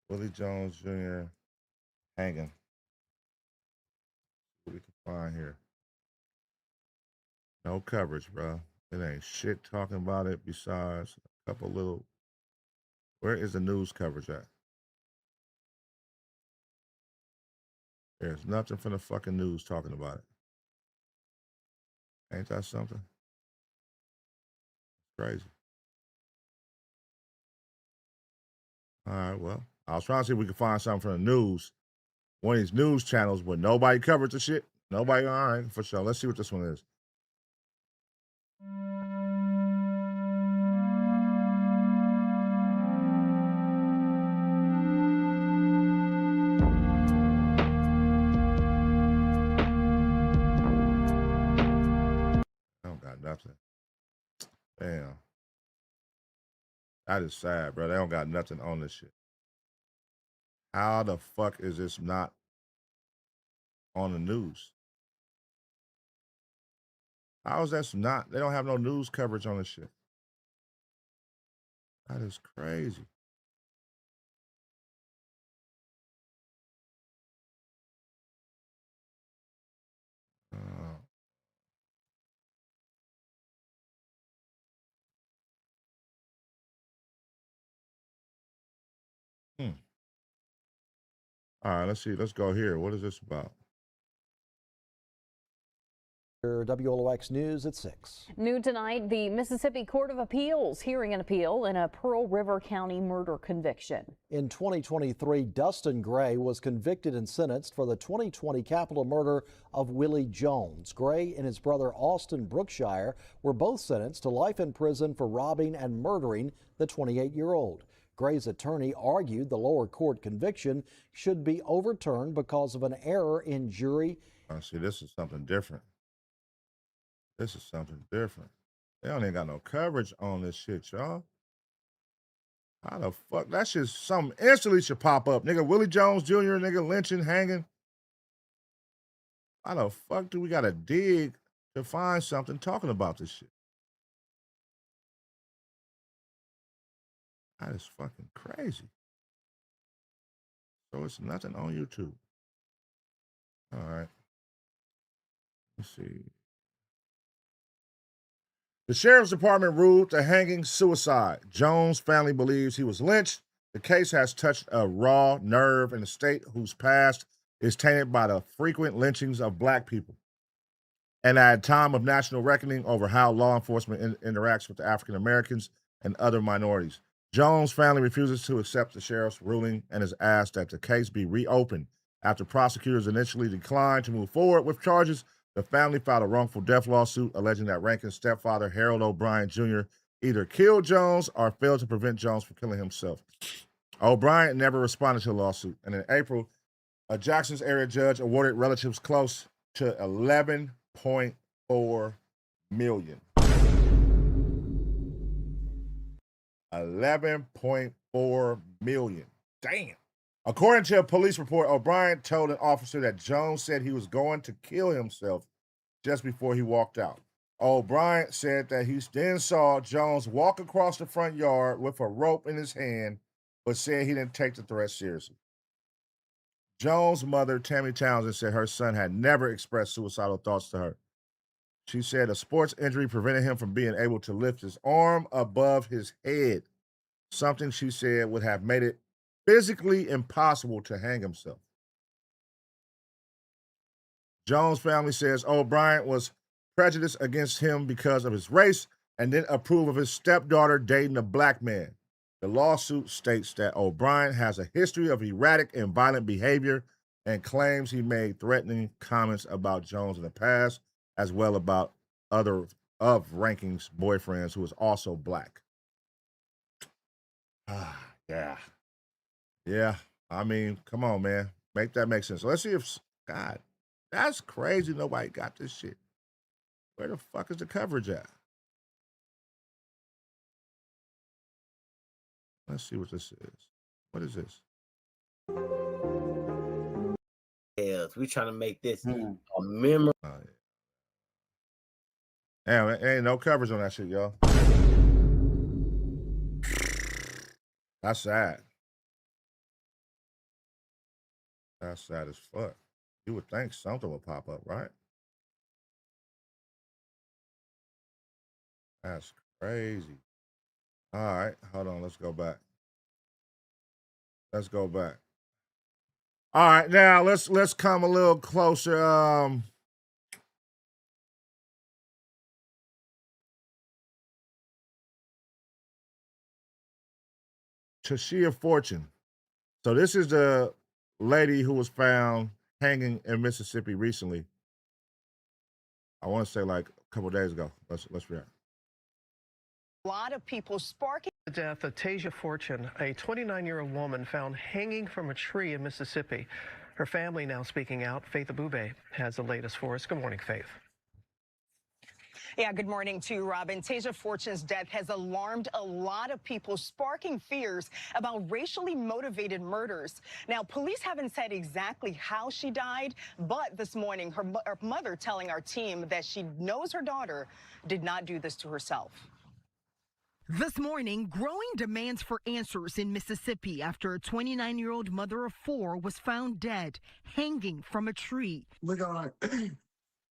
Willie Jones Jr. hanging. What we can find here. No coverage, bro. It ain't shit talking about it besides a couple little. Where is the news coverage at? There's nothing from the fucking news talking about it. Ain't that something? Crazy. All right, well, I was trying to see if we could find something from the news. One of these news channels where nobody covers the shit. Nobody, all right, for sure. Let's see what this one is. I don't got nothing. Damn. That is sad, bro. They don't got nothing on this shit. How the fuck is this not on the news? How is that not? They don't have no news coverage on this shit. That is crazy. All right, let's see. Let's go here. What is this about? WLOX News at 6. New tonight, the Mississippi Court of Appeals hearing an appeal in a Pearl River County murder conviction. In 2023, Dustin Gray was convicted and sentenced for the 2020 capital murder of Willie Jones. Gray and his brother Austin Brookshire were both sentenced to life in prison for robbing and murdering the 28-year-old. Gray's attorney argued the lower court conviction should be overturned because of an error in jury. See, this is something different. This is something different. They don't even got no coverage on this shit, y'all. How the fuck? That shit, something instantly should pop up. Nigga, Willie Jones Jr., nigga, lynching, hanging. How the fuck do we gotta dig to find something talking about this shit? That is fucking crazy. So it's nothing on YouTube. All right. Let's see. The sheriff's department ruled the hanging suicide. Jones' family believes he was lynched. The case has touched a raw nerve in a state whose past is tainted by the frequent lynchings of black people. And at a time of national reckoning over how law enforcement interacts with the African Americans and other minorities. Jones' family refuses to accept the sheriff's ruling and has asked that the case be reopened. After prosecutors initially declined to move forward with charges, the family filed a wrongful death lawsuit alleging that Rankin's stepfather, Harold O'Brien Jr., either killed Jones or failed to prevent Jones from killing himself. O'Brien never responded to the lawsuit, and in April, a Jackson's area judge awarded relatives close to $11.4 million. $11.4 million. Damn. According to a police report, O'Brien told an officer that Jones said he was going to kill himself just before he walked out. O'Brien said that he then saw Jones walk across the front yard with a rope in his hand, but said he didn't take the threat seriously. Jones' mother, Tammy Townsend, said her son had never expressed suicidal thoughts to her. She said a sports injury prevented him from being able to lift his arm above his head, something she said would have made it physically impossible to hang himself. Jones' family says O'Brien was prejudiced against him because of his race and didn't approve of his stepdaughter dating a black man. The lawsuit states that O'Brien has a history of erratic and violent behavior and claims he made threatening comments about Jones in the past, as well about other of Rankin's boyfriends who is also black. Yeah. Yeah, I mean, come on, man. Make that make sense. So let's see if, God, that's crazy. Nobody got this shit. Where the fuck is the coverage at? Let's see what this is. What is this? Yes, we trying to make this a memory. Oh, yeah. Damn, ain't no coverage on that shit, y'all. That's sad. That's sad as fuck. You would think something would pop up, right? That's crazy. All right, hold on. Let's go back. Let's go back. All right, now let's come a little closer. Tasia Fortune. So this is the lady who was found hanging in Mississippi recently. I want to say like a couple of days ago. Let's react. A lot of people sparking The death of Tasia Fortune, a 29-year-old woman found hanging from a tree in Mississippi. Her family now speaking out. Faith Abube has the latest for us. Good morning, Faith. Yeah, good morning to you, Robin. Tasia Fortune's death has alarmed a lot of people, sparking fears about racially motivated murders. Now, police haven't said exactly how she died, but this morning, her mother telling our team that she knows her daughter did not do this to herself. This morning, growing demands for answers in Mississippi after a 29-year-old mother of four was found dead, hanging from a tree. We're going to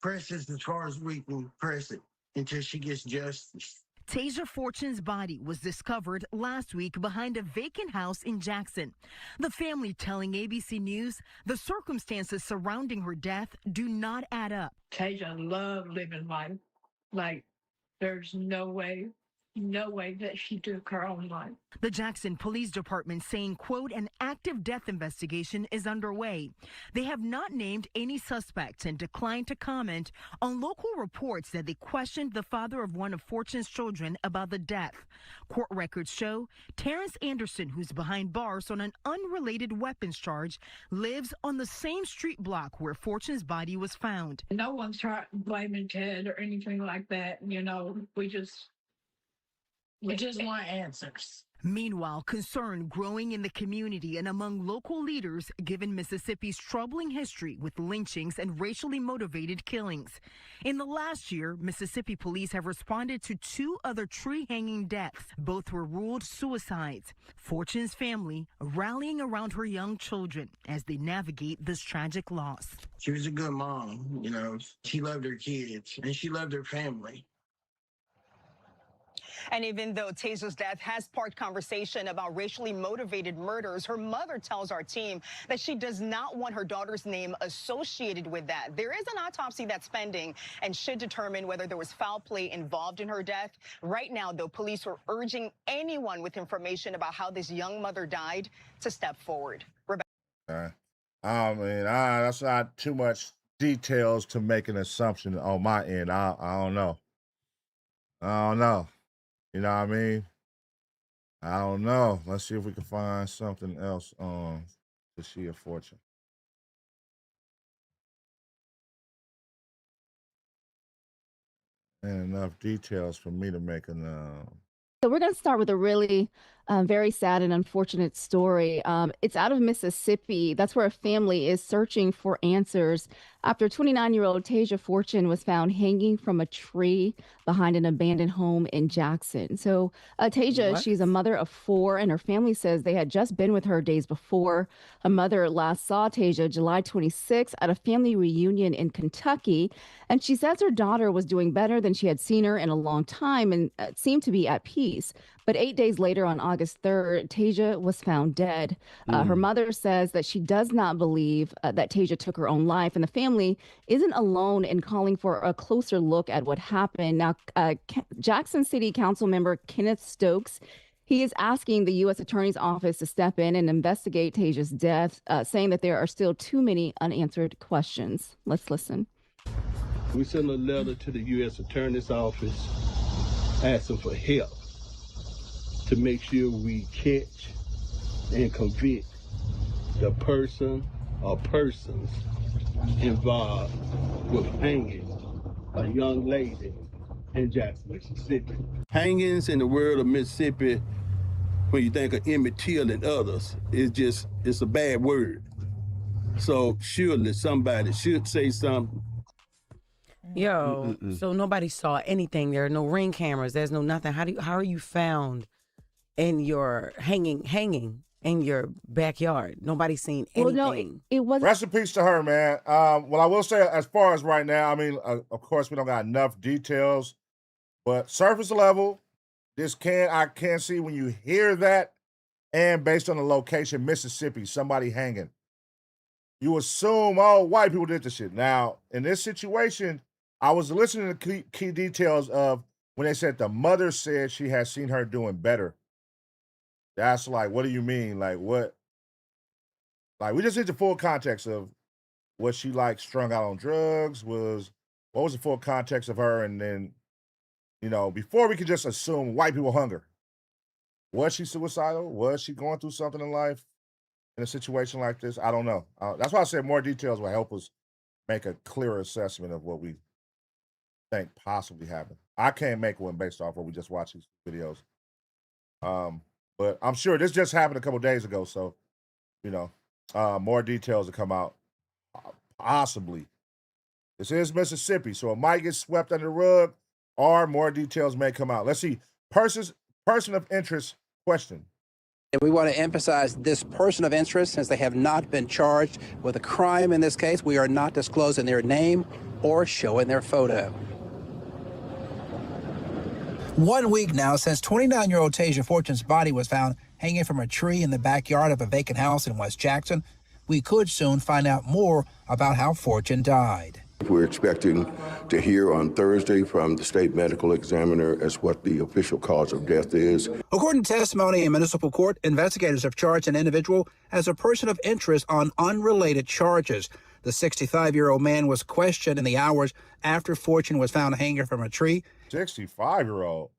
press this as far as we can press it until she gets justice. Tasia Fortune's body was discovered last week behind a vacant house in Jackson. The family telling ABC News the circumstances surrounding her death do not add up. Tasia loved living life. Like, there's no way that she took her own life. The Jackson Police Department saying, quote, an active death investigation is underway. They have not named any suspects and declined to comment on local reports that they questioned the father of one of Fortune's children about the death. Court records show Terrence Anderson, who's behind bars on an unrelated weapons charge, lives on the same street block where Fortune's body was found. No one's trying blaming Ted or anything like that. You know, we just want answers. Meanwhile, concern growing in the community and among local leaders given Mississippi's troubling history with lynchings and racially motivated killings. In the last year, Mississippi police have responded to 2 other tree-hanging deaths. Both were ruled suicides. Fortune's family rallying around her young children as they navigate this tragic loss. She was a good mom, you know. She loved her kids and she loved her family. And even though Tasia's death has sparked conversation about racially motivated murders, her mother tells our team that she does not want her daughter's name associated with that. There is an autopsy that's pending and should determine whether there was foul play involved in her death. Right now, though, police are urging anyone with information about how this young mother died to step forward. Rebecca. I mean, that's not too much details to make an assumption on my end. I don't know. You know what I mean? I don't know. Let's see if we can find something else on Tasia Fortune. And enough details for me to make an. So we're going to start with a really very sad and unfortunate story. It's out of Mississippi. That's where a family is searching for answers after 29-year-old Tasia Fortune was found hanging from a tree behind an abandoned home in Jackson. So Tasia, she's a mother of 4, and her family says they had just been with her days before. Her mother last saw Tasia July 26 at a family reunion in Kentucky, and she says her daughter was doing better than she had seen her in a long time and seemed to be at peace. But 8 days later, on August 3rd, Tasia was found dead. Her mother says that she does not believe that Tasia took her own life, and the family isn't alone in calling for a closer look at what happened. Now, Jackson City Council member Kenneth Stokes, he is asking the U.S. Attorney's Office to step in and investigate Tasia's death, saying that there are still too many unanswered questions. Let's listen. We sent a letter to the U.S. Attorney's Office asking for help to make sure we catch and convict the person or persons involved with hanging a young lady in Jackson, Mississippi. Hangings in the world of Mississippi, when you think of Emmett Till and others, it's a bad word. So surely somebody should say something. Yo, so nobody saw anything. There are no ring cameras. There's no nothing. How are you found in your hanging in your backyard? Nobody's seen anything. Well, no, it wasn't. Rest in peace to her, man. Well, I will say, as far as right now, I mean, of course, we don't got enough details, but surface level, I can see when you hear that, and based on the location, Mississippi, somebody hanging, you assume, oh, white people did this shit. Now, in this situation, I was listening to key details of when they said the mother said she had seen her doing better. That's like, what do you mean? Like, what? Like, we just need the full context of was she like strung out on drugs? What was the full context of her? And then, before we could just assume white people hunger. Was she suicidal? Was she going through something in life in a situation like this? I don't know. That's why I said more details will help us make a clearer assessment of what we think possibly happened. I can't make one based off what we just watched these videos. But I'm sure this just happened a couple days ago, so, more details to come out, possibly. This is Mississippi, so it might get swept under the rug, or more details may come out. Let's see. Person of interest question. And we want to emphasize this person of interest, since they have not been charged with a crime in this case. We are not disclosing their name or showing their photo. 1 week now since 29-year-old Tasia Fortune's body was found hanging from a tree in the backyard of a vacant house in West Jackson. We could soon find out more about how Fortune died. We're expecting to hear on Thursday from the state medical examiner as what the official cause of death is. According to testimony in municipal court, investigators have charged an individual as a person of interest on unrelated charges. The 65-year-old man was questioned in the hours after Fortune was found hanging from a tree. 65-year-old?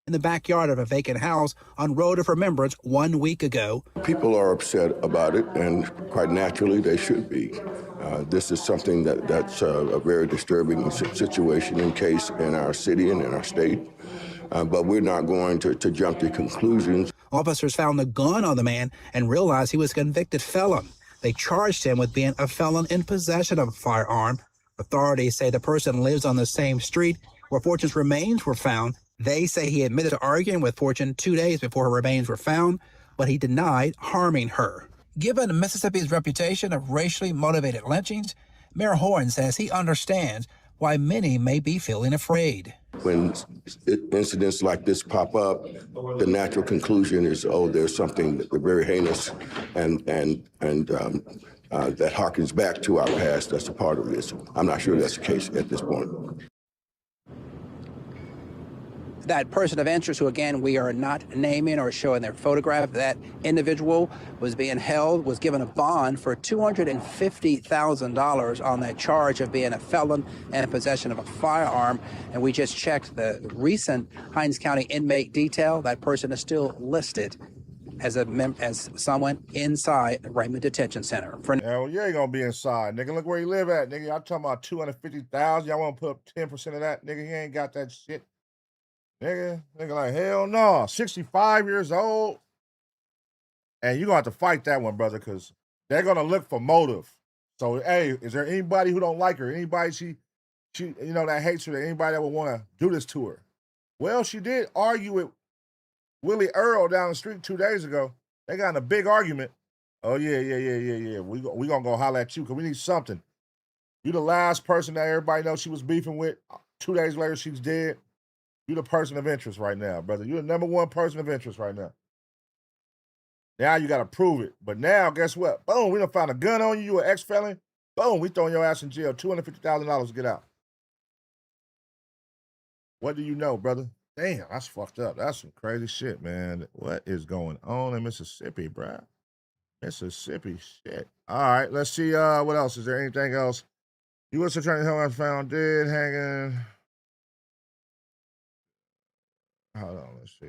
In the backyard of a vacant house on Road of Remembrance 1 week ago. People are upset about it, and quite naturally they should be. This is something that's a very disturbing situation and case in our city and in our state. But we're not going to jump to conclusions. Officers found the gun on the man and realized he was a convicted felon. They charged him with being a felon in possession of a firearm. Authorities say the person lives on the same street where Fortune's remains were found. They say he admitted to arguing with Fortune 2 days before her remains were found, but he denied harming her. Given Mississippi's reputation of racially motivated lynchings, Mayor Horn says he understands why many may be feeling afraid. When incidents like this pop up, the natural conclusion is, oh, there's something very heinous and that harkens back to our past that's a part of this. I'm not sure that's the case at this point. That person of interest, who again we are not naming or showing their photograph, that individual was being held, was given a bond for $250,000 on that charge of being a felon and in possession of a firearm. And we just checked the recent Hinds County inmate detail. That person is still listed as someone inside Raymond Detention Center. Hell yeah, you gonna be inside, nigga. Look where you live at, nigga. Y'all talking about $250,000. Y'all want to put up 10% of that, nigga? He ain't got that shit. Nigga like, hell no. 65 years old. And you're going to have to fight that one, brother, because they're going to look for motive. So, hey, is there anybody who don't like her? Anybody she that hates her? Anybody that would want to do this to her? Well, she did argue with Willie Earl down the street 2 days ago. They got in a big argument. Oh, yeah. We going to go holler at you because we need something. You the last person that everybody knows she was beefing with. 2 days later, she's dead. You're the person of interest right now, brother. You're the number one person of interest right now. Now you got to prove it. But now, guess what? Boom, we done found a gun on you. You an ex-felon. Boom, we throwing your ass in jail. $250,000 to get out. What do you know, brother? Damn, that's fucked up. That's some crazy shit, man. What is going on in Mississippi, bruh? Mississippi shit. All right, let's see what else. Is there anything else? U.S. Attorney General found dead hanging. Hold on, let's see.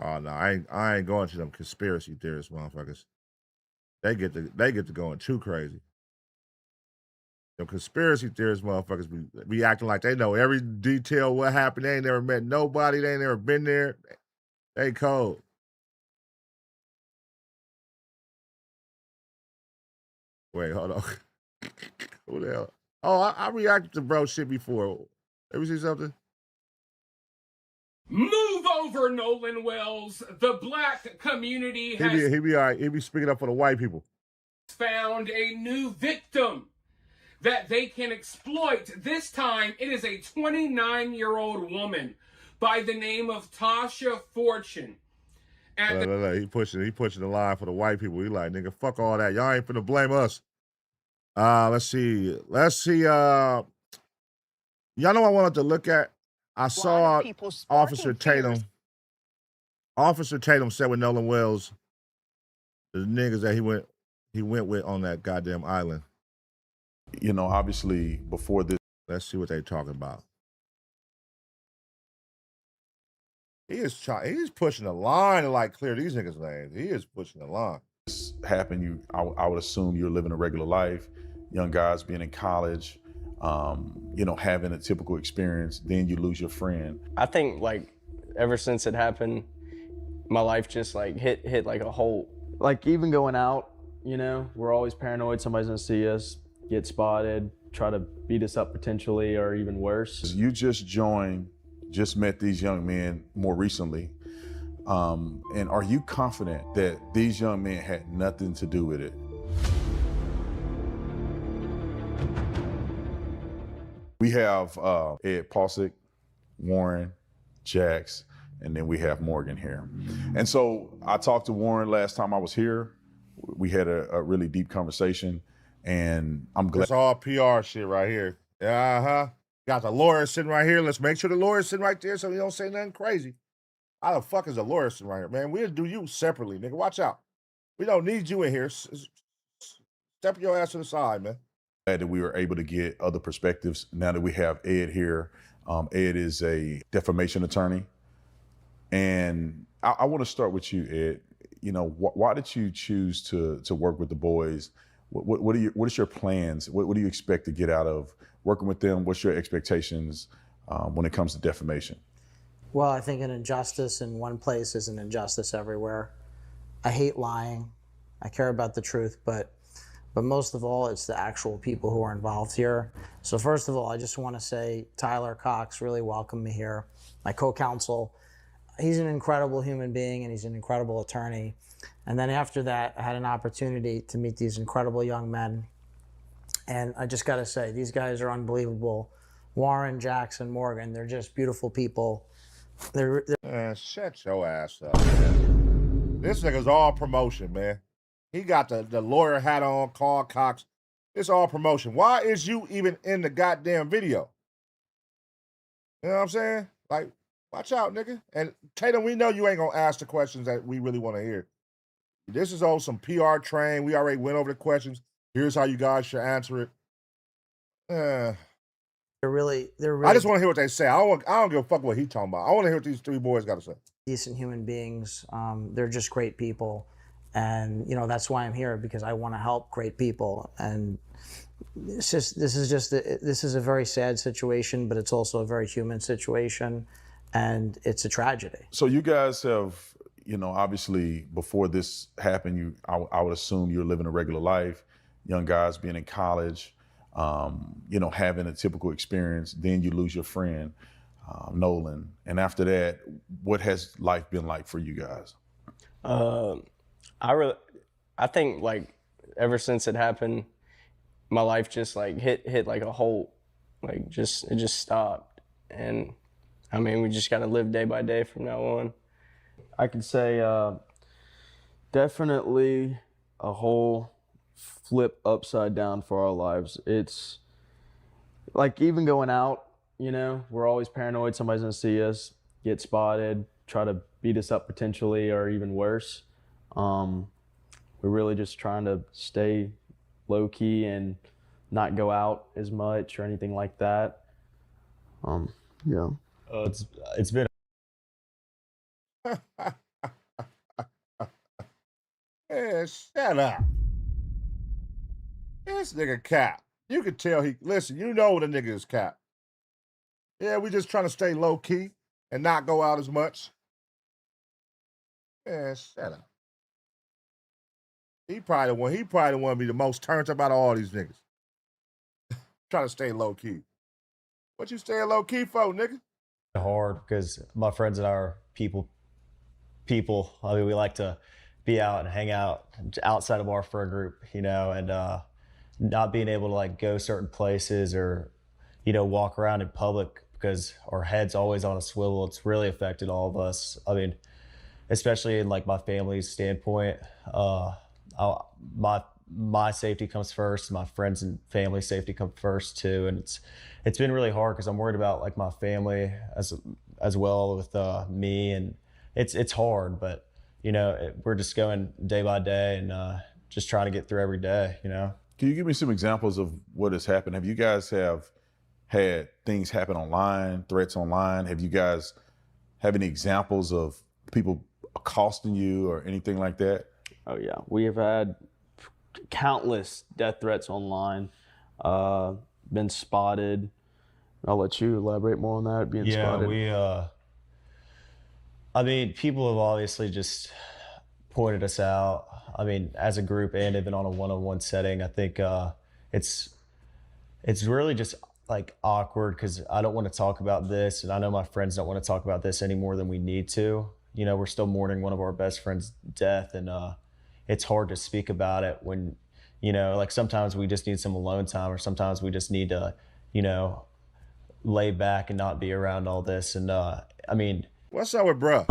Oh no, I ain't going to them conspiracy theorists, motherfuckers. They get to going too crazy. Them conspiracy theorists, motherfuckers, be acting like they know every detail what happened. They ain't never met nobody. They ain't never been there. They cold. Wait, hold on. Who the hell? Oh, I reacted to bro shit before. Ever see something? Move over, Nolan Wells. The black community has He be all right. He be speaking up for the white people. found a new victim that they can exploit. This time, it is a 29-year-old woman by the name of Tasia Fortune. He pushing the line for the white people. He like, nigga, fuck all that. Y'all ain't finna blame us. Let's see. Y'all know I wanted to look at. I saw Officer Tatum. Officer Tatum said with Nolan Wells, the niggas that he went with on that goddamn island. You know, obviously before this. Let's see what they talking about. He's pushing the line to like clear these niggas' names. He is pushing the line. This happened, I would assume you're living a regular life, young guys being in college, having a typical experience, then you lose your friend. I think like ever since it happened, my life just like hit like a hole. Like even going out, we're always paranoid somebody's gonna see us, get spotted, try to beat us up potentially, or even worse. You just met these young men more recently. And are you confident that these young men had nothing to do with it? We have Ed Pausick, Warren, Jax, and then we have Morgan here. And so I talked to Warren last time I was here. We had a really deep conversation, and I'm glad. It's all PR shit right here. Got the lawyer sitting right here. Let's make sure the lawyer's sitting right there so he don't say nothing crazy. How the fuck is the lawyer sitting right here, man? We'll do you separately, nigga. Watch out. We don't need you in here. Step your ass to the side, man. Glad that we were able to get other perspectives now that we have Ed here. Ed is a defamation attorney. And I want to start with you, Ed. You know, why did you choose to work with the boys? What is your plans? What do you expect to get out of working with them? What's your expectations when it comes to defamation? Well, I think an injustice in one place is an injustice everywhere. I hate lying. I care about the truth, but most of all, it's the actual people who are involved here. So first of all, I just want to say Tyler Cox really welcomed me here. My co-counsel, he's an incredible human being and he's an incredible attorney. And then after that, I had an opportunity to meet these incredible young men. And I just got to say, these guys are unbelievable. Warren, Jackson, Morgan, they're just beautiful people. Shut your ass up, man. This nigga's all promotion, man. He got the lawyer hat on, Carl Cox. It's all promotion. Why is you even in the goddamn video? You know what I'm saying? Like, watch out, nigga. And Tatum, we know you ain't gonna ask the questions that we really want to hear. This is all some PR train. We already went over the questions. Here's how you guys should answer it. They're really. I just want to hear what they say. I don't give a fuck what he talking about. I want to hear what these three boys got to say. Decent human beings. They're just great people. And, you know, that's why I'm here, because I want to help great people. And this is a very sad situation, but it's also a very human situation. And it's a tragedy. So you guys have, you know, obviously before this happened, I would assume you're living a regular life, young guys being in college, you know, having a typical experience. Then you lose your friend, Nolan. And after that, what has life been like for you guys? I think like ever since it happened, my life just like hit like a hole, like it just stopped. And I mean, we just got to live day by day from now on. I could say definitely a whole flip upside down for our lives. It's like even going out, you know, we're always paranoid somebody's gonna see us, get spotted, try to beat us up potentially, or even worse. We're really just trying to stay low key and not go out as much or anything like that. Yeah. It's been. Yeah, shut up. This nigga cap. You can tell listen, you know the nigga is cap. Yeah, we just trying to stay low key and not go out as much. Yeah, shut up. He probably the one to be the most turned up out of all these niggas. Trying to stay low key. What you staying low key for, nigga? Hard because my friends and I are people. I mean, we like to be out and hang out outside of our friend group, you know, and not being able to like go certain places or, you know, walk around in public because our head's always on a swivel. It's really affected all of us. I mean, especially in like my family's standpoint, my safety comes first. My friends and family safety come first too, and it's been really hard because I'm worried about like my family as well with me, and it's hard. But you know, we're just going day by day and just trying to get through every day. You know. Can you give me some examples of what has happened? Have you guys had things happen online, threats online? Have you guys have any examples of people accosting you or anything like that? Oh yeah, we have had countless death threats online, been spotted. I'll let you elaborate more on that, being spotted. I mean, people have obviously just pointed us out. I mean, as a group and even on a one-on-one setting, I think it's really just like awkward because I don't want to talk about this, and I know my friends don't want to talk about this any more than we need to. You know, we're still mourning one of our best friends' death, and it's hard to speak about it when, you know, like sometimes we just need some alone time, or sometimes we just need to, you know, lay back and not be around all this. And I mean, what's up with bruh?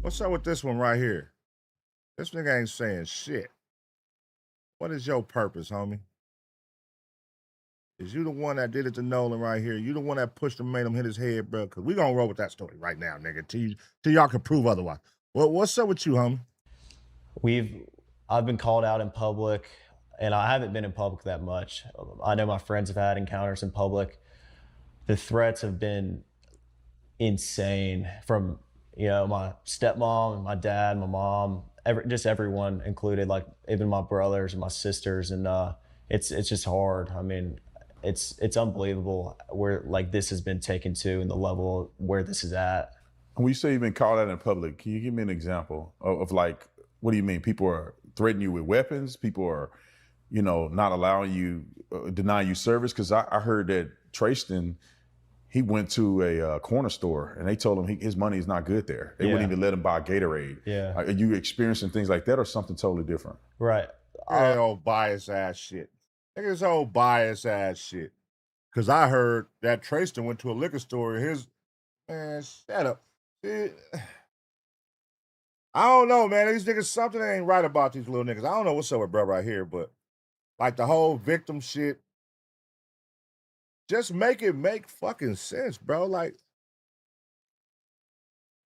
What's up with this one right here? This nigga ain't saying shit. What is your purpose, homie? Is you the one that did it to Nolan right here? You the one that pushed him, made him hit his head, bro? Because we gonna roll with that story right now, nigga, till y'all can prove otherwise. What's up with you, homie? I've been called out in public, and I haven't been in public that much. I know my friends have had encounters in public. The threats have been insane from, you know, my stepmom, my dad, my mom, just everyone included, like even my brothers and my sisters. And it's just hard. I mean, it's unbelievable where like this has been taken to and the level where this is at. When you say you've been called out in public, can you give me an example of like, what do you mean? People are threatening you with weapons? People are, you know, not allowing you, denying you service? Because I heard that Trayston, he went to a corner store and they told him his money is not good there. They wouldn't even let him buy Gatorade. Yeah. Are you experiencing things like that or something totally different? Right. That old bias ass shit. Look at this old bias ass shit. Because I heard that Trayston went to a liquor store and man, shut up. See, I don't know, man. These niggas, something ain't right about these little niggas. I don't know what's up with bro right here, but like the whole victim shit, just make it make fucking sense, bro. Like,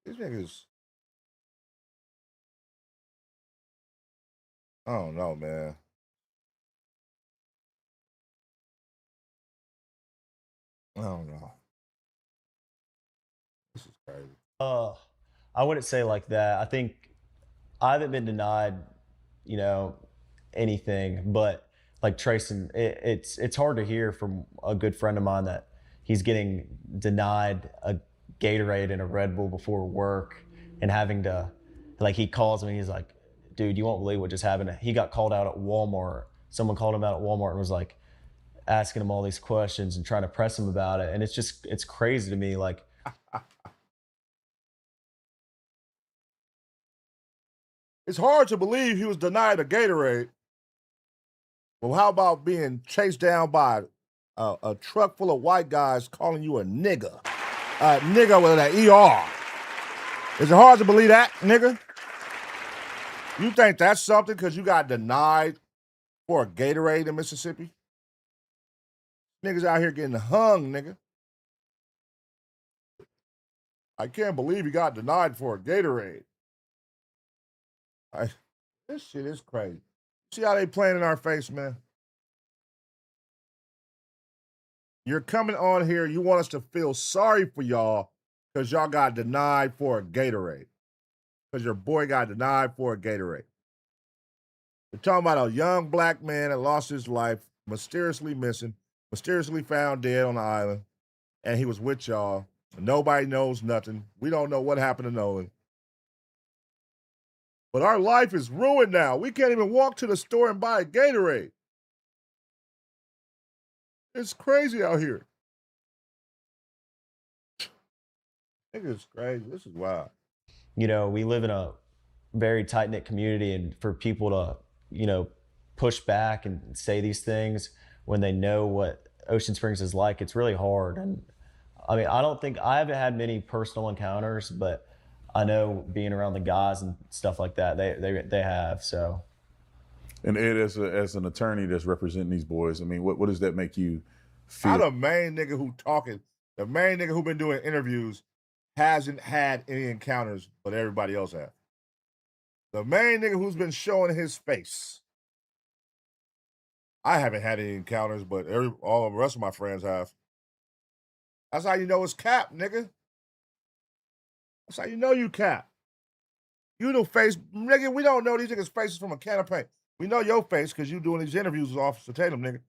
these niggas, I don't know, man. I don't know. This is crazy. I wouldn't say like that. I think I haven't been denied, you know, anything, but like Trayston, it's hard to hear from a good friend of mine that he's getting denied a Gatorade and a Red Bull before work and having to, like, he calls me, he's like, dude, you won't believe what just happened. He got called out at Walmart. Someone called him out at Walmart and was like asking him all these questions and trying to press him about it. And it's crazy to me. Like, it's hard to believe he was denied a Gatorade. Well, how about being chased down by a truck full of white guys calling you a nigga? A nigga with an ER. Is it hard to believe that, nigga? You think that's something because you got denied for a Gatorade in Mississippi? Niggas out here getting hung, nigga. I can't believe he got denied for a Gatorade. This shit is crazy. See how they playing in our face, man? You're coming on here, you want us to feel sorry for y'all because y'all got denied for a Gatorade. Because your boy got denied for a Gatorade. We're talking about a young black man that lost his life, mysteriously missing, mysteriously found dead on the island, and he was with y'all. Nobody knows nothing. We don't know what happened to Nolan. But our life is ruined now. We can't even walk to the store and buy a Gatorade. It's crazy out here. I think it's crazy. This is wild. you know, we live in a very tight-knit community, and for people to, you know, push back and say these things when they know what Ocean Springs is like, it's really hard. And I mean, I haven't had many personal encounters, but I know being around the guys and stuff like that, they have. So. And Ed, as an attorney that's representing these boys, I mean, what does that make you feel? I'm the main nigga who talking. The main nigga who been doing interviews hasn't had any encounters, but everybody else has. The main nigga who's been showing his face. I haven't had any encounters, but all the rest of my friends have. That's how you know it's cap, nigga. That's how you know you cap. You the face, nigga, we don't know these niggas' faces from a can of paint. We know your face because you doing these interviews with Officer Tatum, nigga.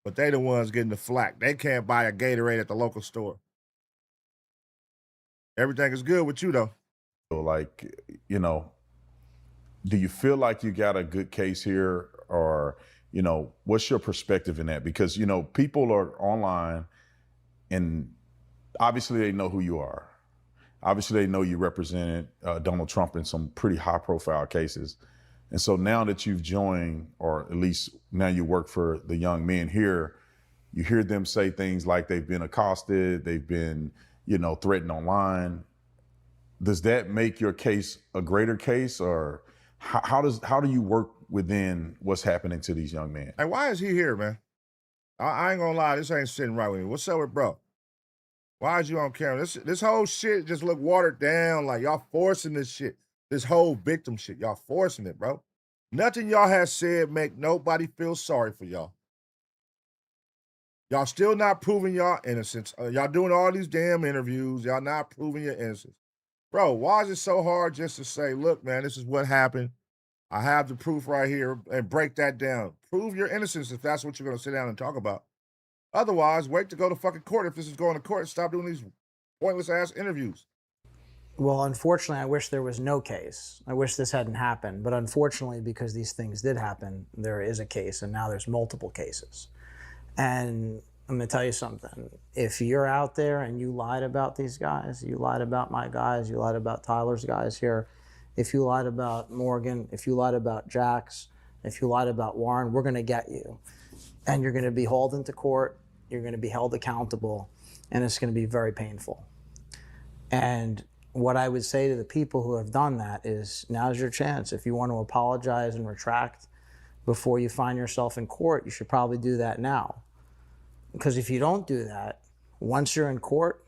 But they the ones getting the flack. They can't buy a Gatorade at the local store. Everything is good with you, though. Like, you know, do you feel like you got a good case here? Or, you know, what's your perspective in that? Because, you know, people are online and obviously they know who you are. Obviously they know you represented Donald Trump in some pretty high profile cases. And so now that you've joined, or at least now you work for the young men here, You hear them say things like they've been accosted, they've been, threatened online. Does that make your case a greater case, or how do you work within what's happening to these young men? Hey, why is he here, man? I ain't gonna lie, this ain't sitting right with me. What's up with bro? Why is you on camera? This whole shit just look watered down. Like y'all forcing this shit. This whole victim shit. Y'all forcing it, bro. Nothing y'all has said make nobody feel sorry for y'all. Y'all still not proving y'all innocence. Y'all doing all these damn interviews. Y'all not proving your innocence. Bro, why is it so hard just to say, look, man, this is what happened. I have the proof right here, and break that down. Prove your innocence if that's what you're going to sit down and talk about. Otherwise, wait to go to fucking court. If this is going to court, stop doing these pointless ass interviews. Well, unfortunately, I wish there was no case. I wish this hadn't happened. But unfortunately, because these things did happen, there is a case, and now there's multiple cases. And I'm going to tell you something. If you're out there and you lied about these guys, you lied about my guys, you lied about Tyler's guys here, if you lied about Morgan, if you lied about Jax, if you lied about Warren, we're going to get you. And you're going to be hauled into court, you're going to be held accountable, and it's going to be very painful. And what I would say to the people who have done that is, now's your chance. If you want to apologize and retract before you find yourself in court, you should probably do that now. Because if you don't do that, once you're in court,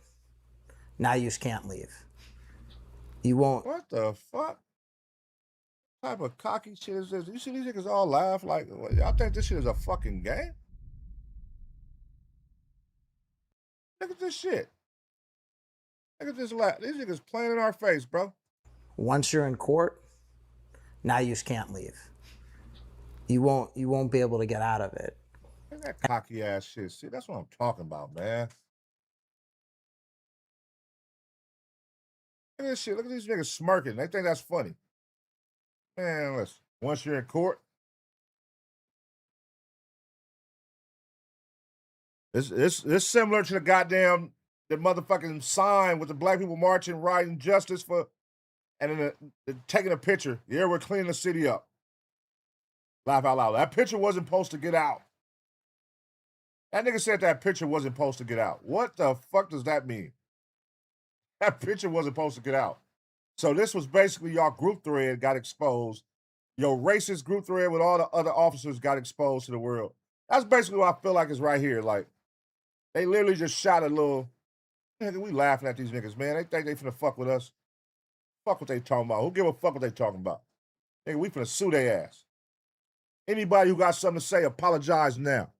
now you just can't leave. You won't. What the fuck? What type of cocky shit is this? You see these niggas all laugh like, y'all think this shit is a fucking game? Look at this shit. Look at this laugh. These niggas playing in our face, bro. Once you're in court, now you just can't leave. You won't be able to get out of it. Look at that cocky ass shit. See, that's what I'm talking about, man. Look at this shit. Look at these niggas smirking. They think that's funny. Man, listen. Once you're in court, it's similar to the motherfucking sign with the black people marching, writing justice for, and then taking a picture. Yeah, we're cleaning the city up. Laugh out loud. That picture wasn't supposed to get out. That nigga said that picture wasn't supposed to get out. What the fuck does that mean? That picture wasn't supposed to get out. So this was basically y'all group thread got exposed. Your racist group thread with all the other officers got exposed to the world. That's basically what I feel like is right here. Like, they literally just shot a little, nigga, we laughing at these niggas, man. They think they finna fuck with us. Fuck what they talking about. Who give a fuck what they talking about? Nigga, we finna sue their ass. Anybody who got something to say, apologize now.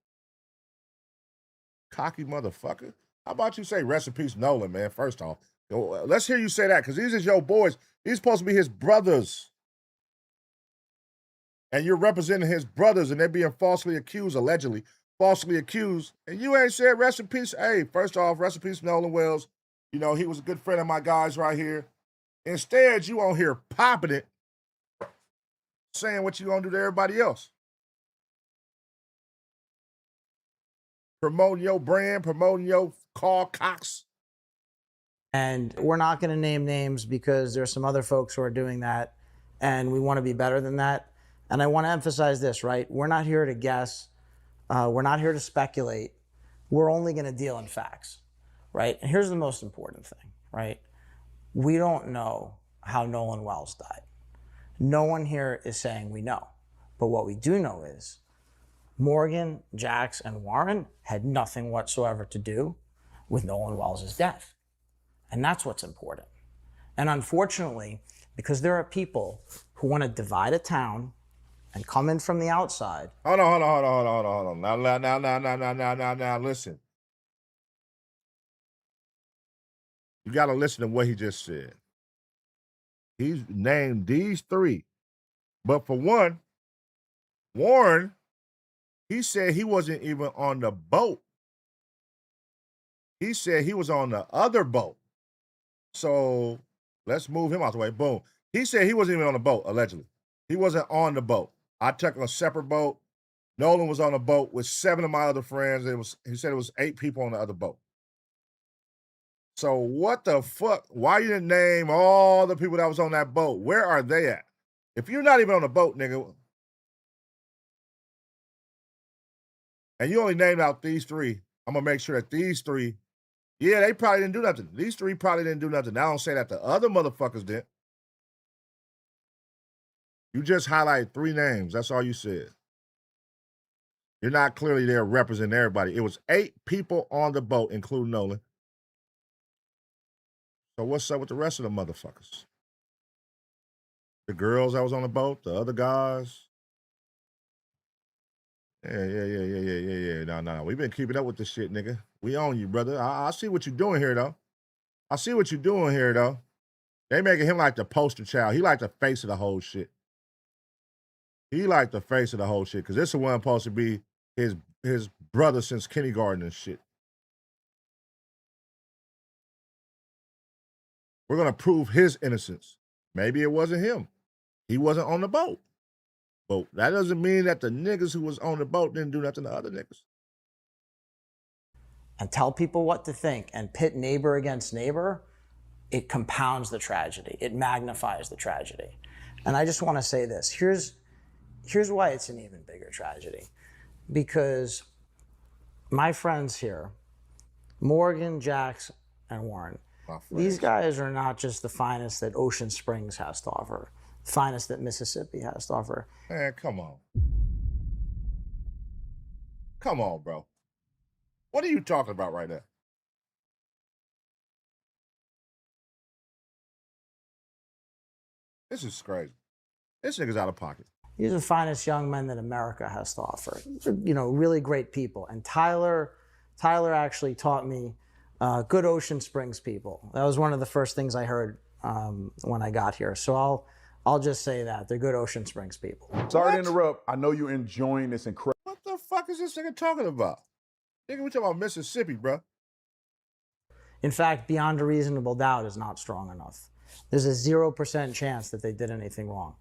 Cocky motherfucker. How about you say rest in peace, Nolan, man, first off. Let's hear you say that, because these is your boys. These supposed to be his brothers. And you're representing his brothers, and they're being falsely accused, allegedly, falsely accused. And you ain't said rest in peace. Hey, first off, rest in peace, Nolan Wells. You know, he was a good friend of my guys right here. Instead, you on here popping it, saying what you gonna do to everybody else. Promoting your brand, promoting your Carl Cox. And we're not going to name names because there's some other folks who are doing that, and we want to be better than that. And I want to emphasize this, right? We're not here to guess. We're not here to speculate. We're only going to deal in facts, right? And here's the most important thing, right? We don't know how Nolan Wells died. No one here is saying we know. But what we do know is Morgan, Jax, and Warren had nothing whatsoever to do with Nolan Wells' death. And that's what's important. And unfortunately, because there are people who want to divide a town and come in from the outside. Hold on. Now, listen. You got to listen to what he just said. He's named these three. But for one, Warren, he said he wasn't even on the boat. He said he was on the other boat. So let's move him out the way. Boom. He said he wasn't even on the boat, allegedly. He wasn't on the boat. I took a separate boat. Nolan was on a boat with 7 of my other friends. He said it was 8 people on the other boat. So what the fuck? Why you didn't name all the people that was on that boat? Where are they at? If you're not even on the boat, nigga. and you only named out these three, I'm going to make sure that these three, yeah, they probably didn't do nothing. These three probably didn't do nothing. I don't say that the other motherfuckers did. You just highlighted 3 names. That's all you said. You're not clearly there representing everybody. It was 8 people on the boat, including Nolan. So what's up with the rest of the motherfuckers? The girls that was on the boat, the other guys. Yeah. No. We've been keeping up with this shit, nigga. We own you, brother. I see what you're doing here, though. They making him like the poster child. He like the face of the whole shit. Because this is one supposed to be his brother since kindergarten and shit. We're going to prove his innocence. Maybe it wasn't him. He wasn't on the boat. But that doesn't mean that the niggas who was on the boat didn't do nothing to other niggas. And tell people what to think and pit neighbor against neighbor, it compounds the tragedy. It magnifies the tragedy. And I just want to say this. Here's why it's an even bigger tragedy. Because my friends here, Morgan, Jax, and Warren, these guys are not just the finest that Ocean Springs has to offer, the finest that Mississippi has to offer. Man, come on. Come on, bro. What are you talking about right now? This is crazy. This nigga's out of pocket. These are the finest young men that America has to offer. You know, really great people. And Tyler actually taught me good Ocean Springs people. That was one of the first things I heard when I got here. So I'll just say that. They're good Ocean Springs people. Sorry to interrupt. I know you're enjoying this incredible. What the fuck is this nigga talking about? Nigga, we talking about Mississippi, bro. In fact, beyond a reasonable doubt is not strong enough. There's a 0% chance that they did anything wrong.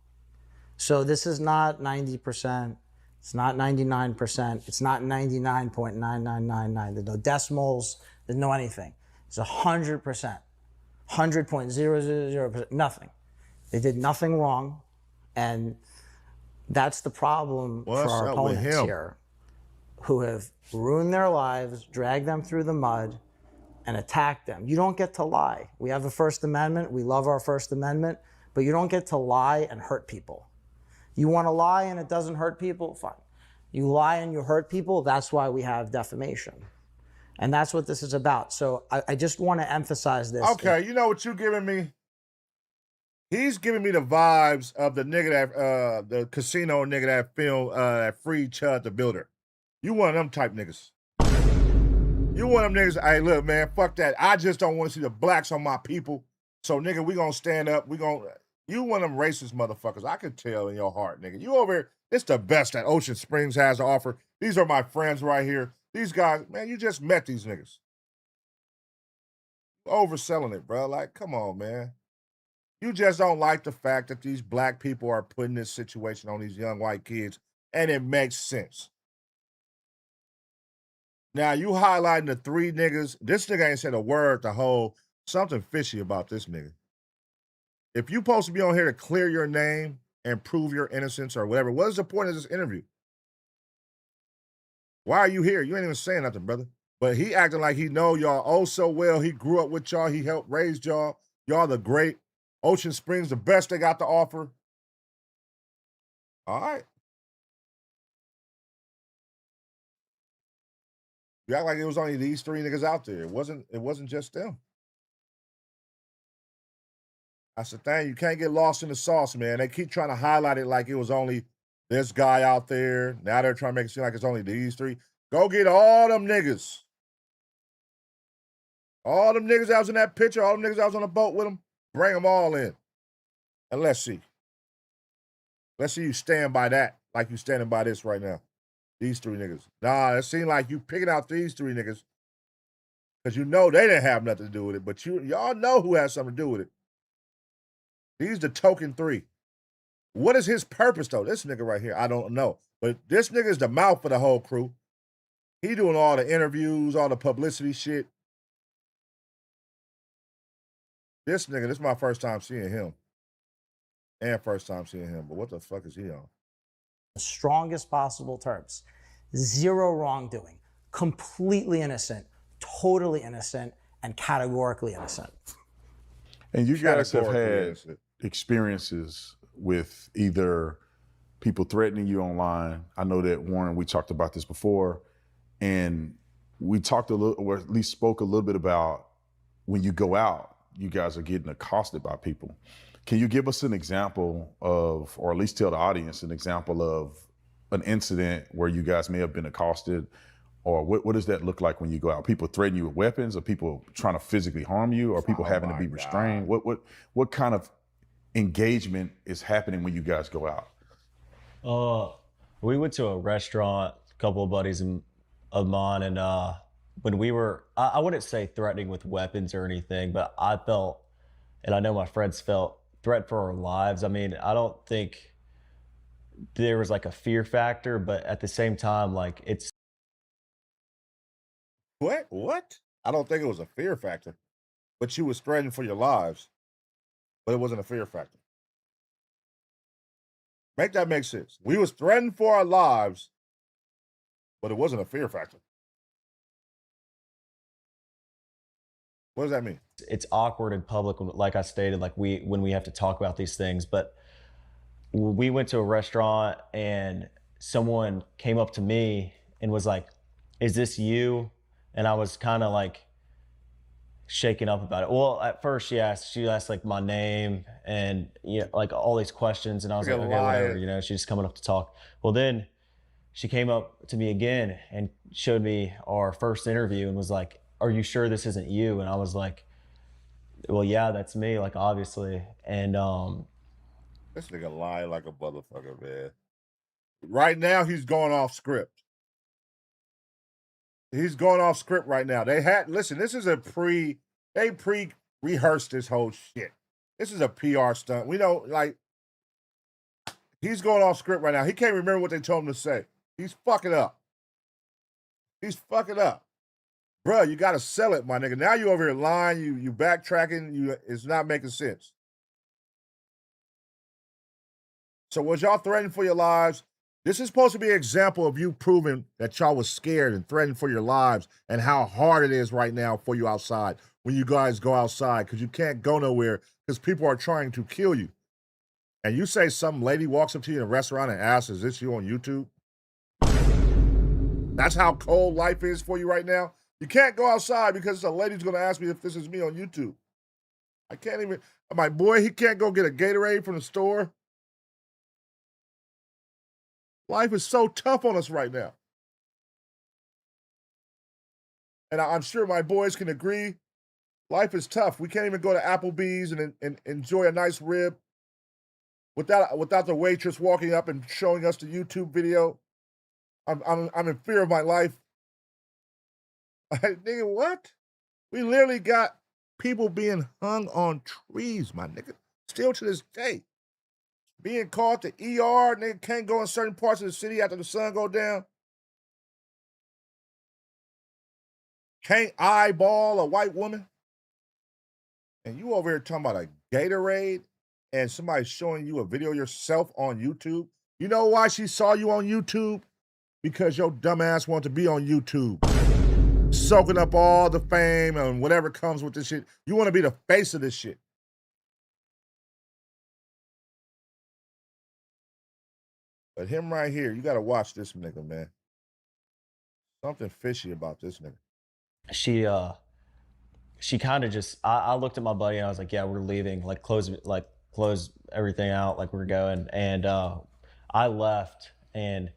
So this is not 90%. It's not 99%. It's not 99.9999. There's no decimals. There's no anything. It's 100%. 100.000%. Nothing. They did nothing wrong. And that's the problem for our opponents here, who have ruined their lives, dragged them through the mud, and attacked them. You don't get to lie. We have a First Amendment. We love our First Amendment. But you don't get to lie and hurt people. You want to lie and it doesn't hurt people? Fine. You lie and you hurt people, that's why we have defamation. And that's what this is about. So I just want to emphasize this. Okay, you know what you're giving me? He's giving me the vibes of the nigga that, the casino nigga that filmed, that freed Chud the Builder. You one of them type niggas. You one of them niggas, hey, look, man, fuck that. I just don't want to see the blacks on my people. So, nigga, we gonna stand up. You one of them racist motherfuckers. I can tell in your heart, nigga. You over here, it's the best that Ocean Springs has to offer. These are my friends right here. These guys, man, you just met these niggas. Overselling it, bro. Like, come on, man. You just don't like the fact that these black people are putting this situation on these young white kids, and it makes sense. Now, you highlighting the 3 niggas. This nigga ain't said a word the whole, something fishy about this nigga. If you supposed to be on here to clear your name and prove your innocence or whatever, what is the point of this interview? Why are you here? You ain't even saying nothing, brother. But he acting like he know y'all oh so well. He grew up with y'all. He helped raise y'all. Y'all the great. Ocean Springs, the best they got to offer. All right. You act like it was only these 3 niggas out there. It wasn't just them. That's the thing. You can't get lost in the sauce, man. They keep trying to highlight it like it was only this guy out there. Now they're trying to make it seem like it's only these 3. Go get all them niggas. All them niggas that was in that picture, all them niggas that was on the boat with them, bring them all in. And let's see. Let's see you stand by that like you standing by this right now. These 3 niggas. Nah, it seemed like you picking out these 3 niggas because you know they didn't have nothing to do with it, but y'all know who has something to do with it. These the token 3. What is his purpose, though? This nigga right here, I don't know. But this nigga is the mouth for the whole crew. He doing all the interviews, all the publicity shit. This nigga, this is my first time seeing him. And first time seeing him. But what the fuck is he on? The strongest possible terms. Zero wrongdoing. Completely innocent, totally innocent, and categorically innocent. And you guys have Categorically had innocent. experiences with either people threatening you online. I know that, Warren, we talked about this before, and we talked a little, or at least spoke a little bit about when you go out, you guys are getting accosted by people. Can you give us an example of, or at least tell the audience an example of an incident where you guys may have been accosted? Or what does that look like when you go out? People threaten you with weapons, or people trying to physically harm you, or people having to be restrained? What kind of engagement is happening when you guys go out? We went to a restaurant, a couple of buddies of mine, and when we were, I wouldn't say threatening with weapons or anything, but I felt, and I know my friends felt, threat for our lives. I mean, I don't think there was like a fear factor, but at the same time, like it's. What? I don't think it was a fear factor, but you was threatened for your lives, but it wasn't a fear factor. Make that make sense. We was threatened for our lives, but it wasn't a fear factor. What does that mean? It's awkward in public, like I stated, like when we have to talk about these things. But we went to a restaurant and someone came up to me and was like, "Is this you?" And I was kind of like shaken up about it. Well, at first she asked like my name and like all these questions, and I was like, okay, whatever, she's just coming up to talk. Well, then she came up to me again and showed me our first interview and was like, "Are you sure this isn't you?" And I was like, "Well, yeah, that's me, like obviously." And this nigga lie like a motherfucker, man. Right now he's going off script. He's going off script right now. Listen, this is they pre-rehearsed this whole shit. This is a PR stunt. We know, like, he's going off script right now. He can't remember what they told him to say. He's fucking up. Bruh, you got to sell it, my nigga. Now you over here lying, you backtracking, it's not making sense. So was y'all threatened for your lives? This is supposed to be an example of you proving that y'all was scared and threatened for your lives and how hard it is right now for you outside when you guys go outside, because you can't go nowhere because people are trying to kill you. And you say some lady walks up to you in a restaurant and asks, "Is this you on YouTube?" That's how cold life is for you right now. You can't go outside because a lady's going to ask me if this is me on YouTube. I can't even, my boy, he can't go get a Gatorade from the store. Life is so tough on us right now. And I'm sure my boys can agree. Life is tough. We can't even go to Applebee's and enjoy a nice rib without the waitress walking up and showing us the YouTube video. I'm in fear of my life. Nigga, what? We literally got people being hung on trees, my nigga. Still to this day. Being called to ER, nigga can't go in certain parts of the city after the sun go down. Can't eyeball a white woman. And you over here talking about a Gatorade and somebody showing you a video of yourself on YouTube. You know why she saw you on YouTube? Because your dumb ass wanted to be on YouTube. Soaking up all the fame and whatever comes with this shit. You want to be the face of this shit. But him right here, you got to watch this nigga, man. Something fishy about this nigga. She kind of just, I looked at my buddy and I was like, "Yeah, we're leaving, like close everything out, like we're going." And I left, and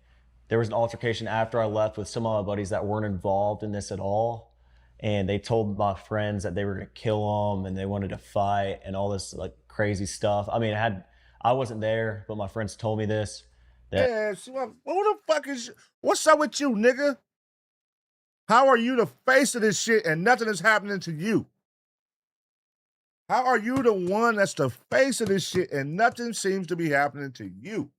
there was an altercation after I left with some of my buddies that weren't involved in this at all. And they told my friends that they were going to kill them and they wanted to fight and all this like crazy stuff. I mean, I wasn't there, but my friends told me this. Yeah, who the fuck is, what's up with you, nigga? How are you the face of this shit and nothing is happening to you? How are you the one that's the face of this shit and nothing seems to be happening to you?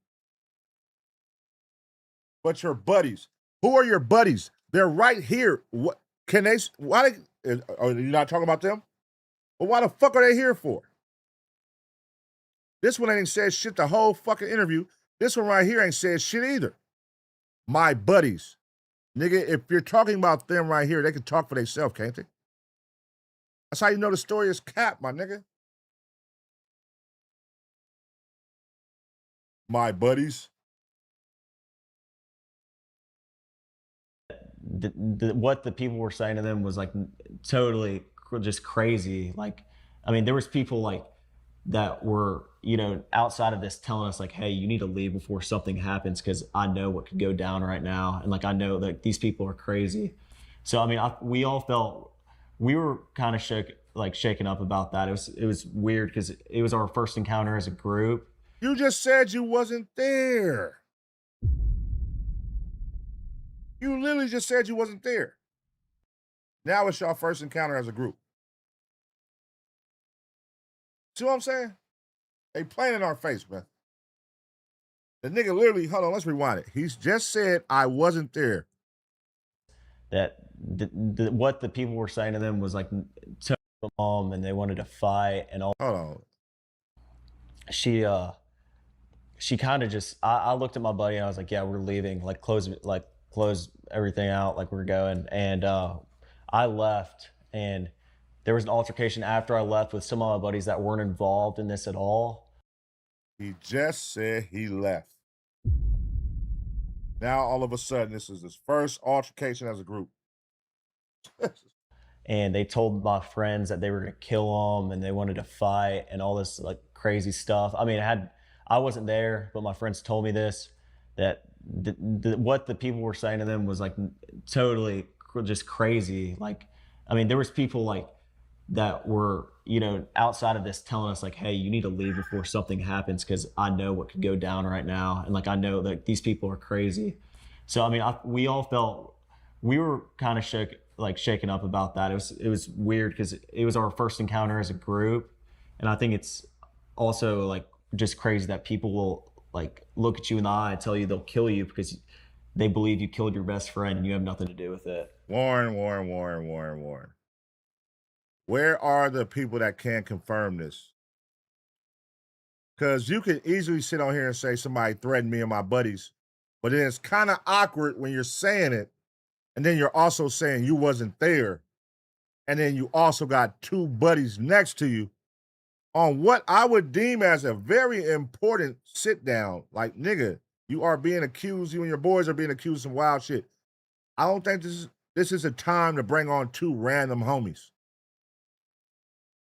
But your buddies, who are your buddies? They're right here. What can they, are you not talking about them? Well, why the fuck are they here for? This one ain't said shit the whole fucking interview. This one right here ain't said shit either. My buddies. Nigga, if you're talking about them right here, they can talk for themselves, can't they? That's how you know the story is cap, my nigga. My buddies. What the people were saying to them was like totally just crazy. Like, I mean, there was people like that were, you know, outside of this telling us like, hey, you need to leave before something happens because I know what could go down right now. And like, I know that these people are crazy. So, I mean, we all felt, we were kind of shaken up about that. It was weird because it was our first encounter as a group. You just said you wasn't there. You literally just said you wasn't there. Now it's your first encounter as a group. See what I'm saying? They playing in our face, man. The nigga literally, hold on, let's rewind it. He's just said, I wasn't there. That what the people were saying to them was like, took them home and they wanted to fight and all. Hold on. She kind of just, I looked at my buddy and I was like, yeah, we're leaving, like close everything out, like we're going. And I left, and there was an altercation after I left with some of my buddies that weren't involved in this at all. He just said he left. Now all of a sudden, this is his first altercation as a group. And they told my friends that they were gonna kill him and they wanted to fight and all this like crazy stuff. I mean, I wasn't there, but my friends told me this, that what the people were saying to them was like totally just crazy. Like, I mean, there was people like that were, you know, outside of this telling us like, hey, you need to leave before something happens because I know what could go down right now. And like, I know that these people are crazy. So, I mean, we all felt, we were kind of shaken up about that. It was weird because it was our first encounter as a group. And I think it's also like just crazy that people will like look at you in the eye and tell you they'll kill you because they believe you killed your best friend and you have nothing to do with it. Warren. Where are the people that can confirm this? Because you can easily sit on here and say somebody threatened me and my buddies, but then it's kind of awkward when you're saying it, and then you're also saying you wasn't there, and then you also got two buddies next to you on what I would deem as a very important sit down. Like, nigga, you are being accused, you and your boys are being accused of some wild shit. I don't think this is a time to bring on two random homies.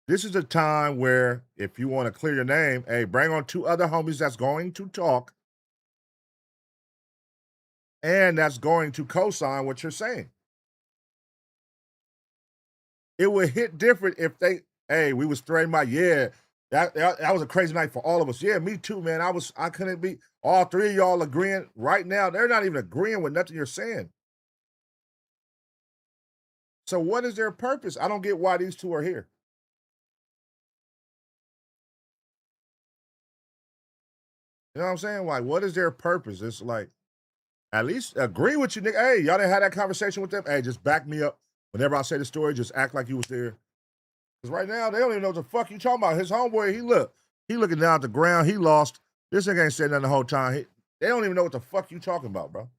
This is a time where if you want to clear your name, hey, bring on two other homies that's going to talk and that's going to co-sign what you're saying. It would hit different if they, hey, we was threatened by, yeah, that was a crazy night for all of us. Yeah, me too, man. I couldn't be, all three of y'all agreeing. Right now, they're not even agreeing with nothing you're saying. So what is their purpose? I don't get why these two are here. You know what I'm saying? Like, what is their purpose? It's like, at least agree with you, nigga. Hey, y'all didn't have that conversation with them? Hey, just back me up. Whenever I say the story, just act like you was there. Because right now, they don't even know what the fuck you talking about. His homeboy, he looking down at the ground. He lost. This nigga ain't said nothing the whole time. They don't even know what the fuck you talking about, bro.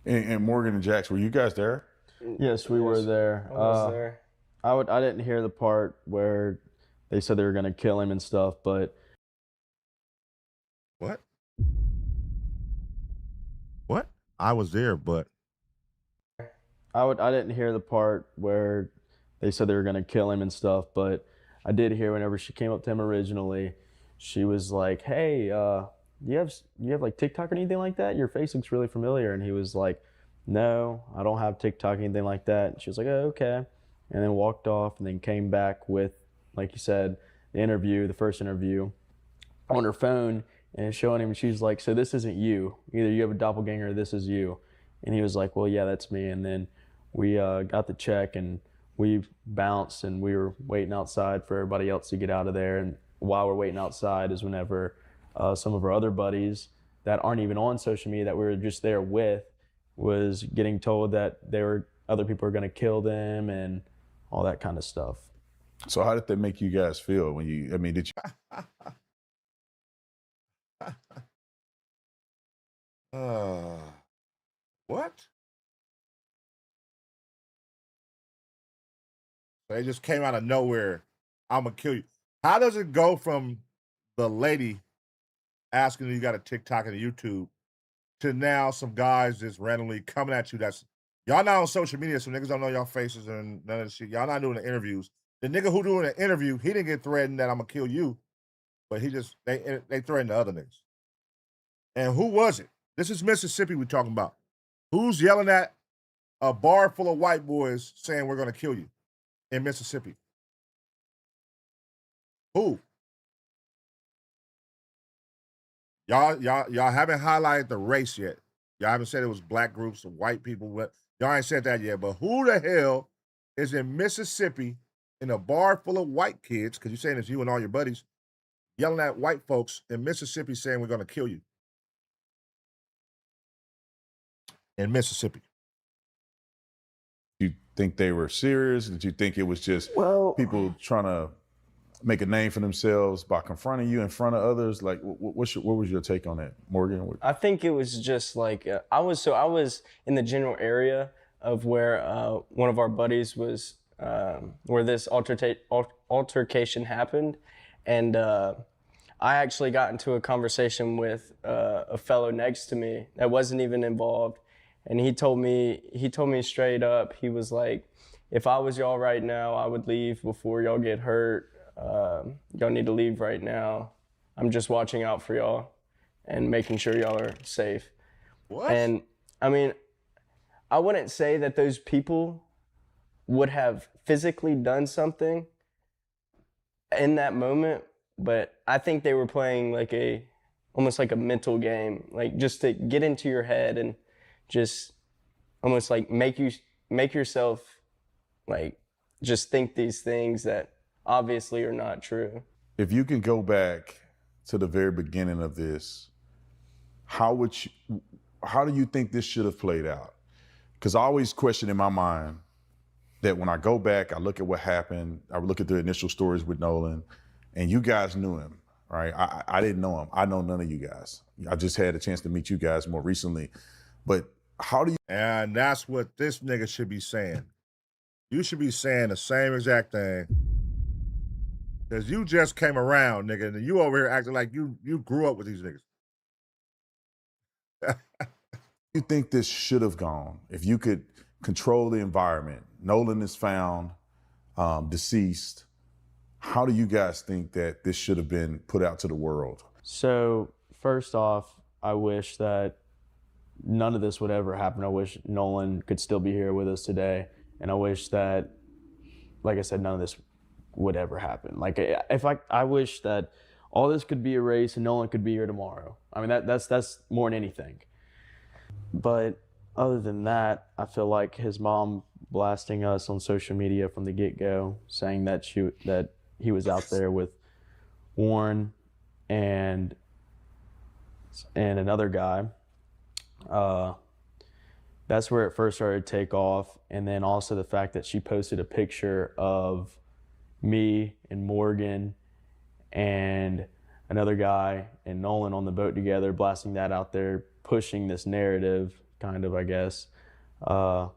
And Morgan and Jax, were you guys there? Yes, we were there. I was there. I didn't hear the part where they said they were gonna kill him and stuff, but What? I was there, but I didn't hear the part where they said they were gonna kill him and stuff, but I did hear whenever she came up to him originally, she was like, "Hey, you have like TikTok or anything like that? Your face looks really familiar." And he was like, "No, I don't have TikTok or anything like that." And she was like, "Oh, okay," and then walked off, and then came back with, like you said, the first interview, on her phone. And showing him, she's like, "So this isn't you. Either you have a doppelganger or this is you." And he was like, "Well, yeah, that's me." And then we got the check and we bounced and we were waiting outside for everybody else to get out of there. And while we're waiting outside is whenever some of our other buddies that aren't even on social media that we were just there with was getting told that other people were going to kill them and all that kind of stuff. So how did that make you guys feel when did you? What? They just came out of nowhere. I'm gonna kill you. How does it go from the lady asking you got a TikTok and a YouTube to now some guys just randomly coming at you? That's y'all not on social media, so niggas don't know y'all faces and none of the shit. Y'all not doing the interviews. The nigga who doing the interview, he didn't get threatened that I'm gonna kill you, but he just they threatened the other niggas. And who was it? This is Mississippi we're talking about. Who's yelling at a bar full of white boys saying we're gonna kill you in Mississippi? Who? Y'all haven't highlighted the race yet. Y'all haven't said it was black groups or white people. Y'all ain't said that yet. But who the hell is in Mississippi in a bar full of white kids, because you're saying it's you and all your buddies, yelling at white folks in Mississippi saying we're going to kill you? In Mississippi. You think they were serious? Did you think it was just people trying to make a name for themselves by confronting you in front of others? Like, what was your take on that, Morgan? I think it was just like I was in the general area of where one of our buddies was, where this altercation happened, and I actually got into a conversation with a fellow next to me that wasn't even involved, and he told me straight up, he was like, if I was y'all right now, I would leave before y'all get hurt. Y'all need to leave right now. I'm just watching out for y'all and making sure y'all are safe. What? And I mean, I wouldn't say that those people would have physically done something in that moment, but I think they were playing like almost like a mental game, like just to get into your head and just almost like make yourself like just think these things that obviously are not true. If you can go back to the very beginning of this, how do you think this should have played out? Because I always question in my mind that when I go back, I look at what happened, I look at the initial stories with Nolan, and you guys knew him, right? I didn't know him. I know none of you guys. I just had a chance to meet you guys more recently. But how do you... And that's what this nigga should be saying. You should be saying the same exact thing. Because you just came around, nigga, and you over here acting like you grew up with these niggas. You think this should have gone? If you could control the environment, Nolan is found deceased. How do you guys think that this should have been put out to the world? So first off, I wish that none of this would ever happen. I wish Nolan could still be here with us today. And I wish that, like I said, none of this would ever happen. Like I wish that all this could be erased and Nolan could be here tomorrow. I mean, that's more than anything. But other than that, I feel like his mom blasting us on social media from the get-go, saying that he was out there with Warren and another guy. That's where it first started to take off. And then also the fact that she posted a picture of me and Morgan and another guy and Nolan on the boat together, blasting that out there, pushing this narrative, kind of, I guess. I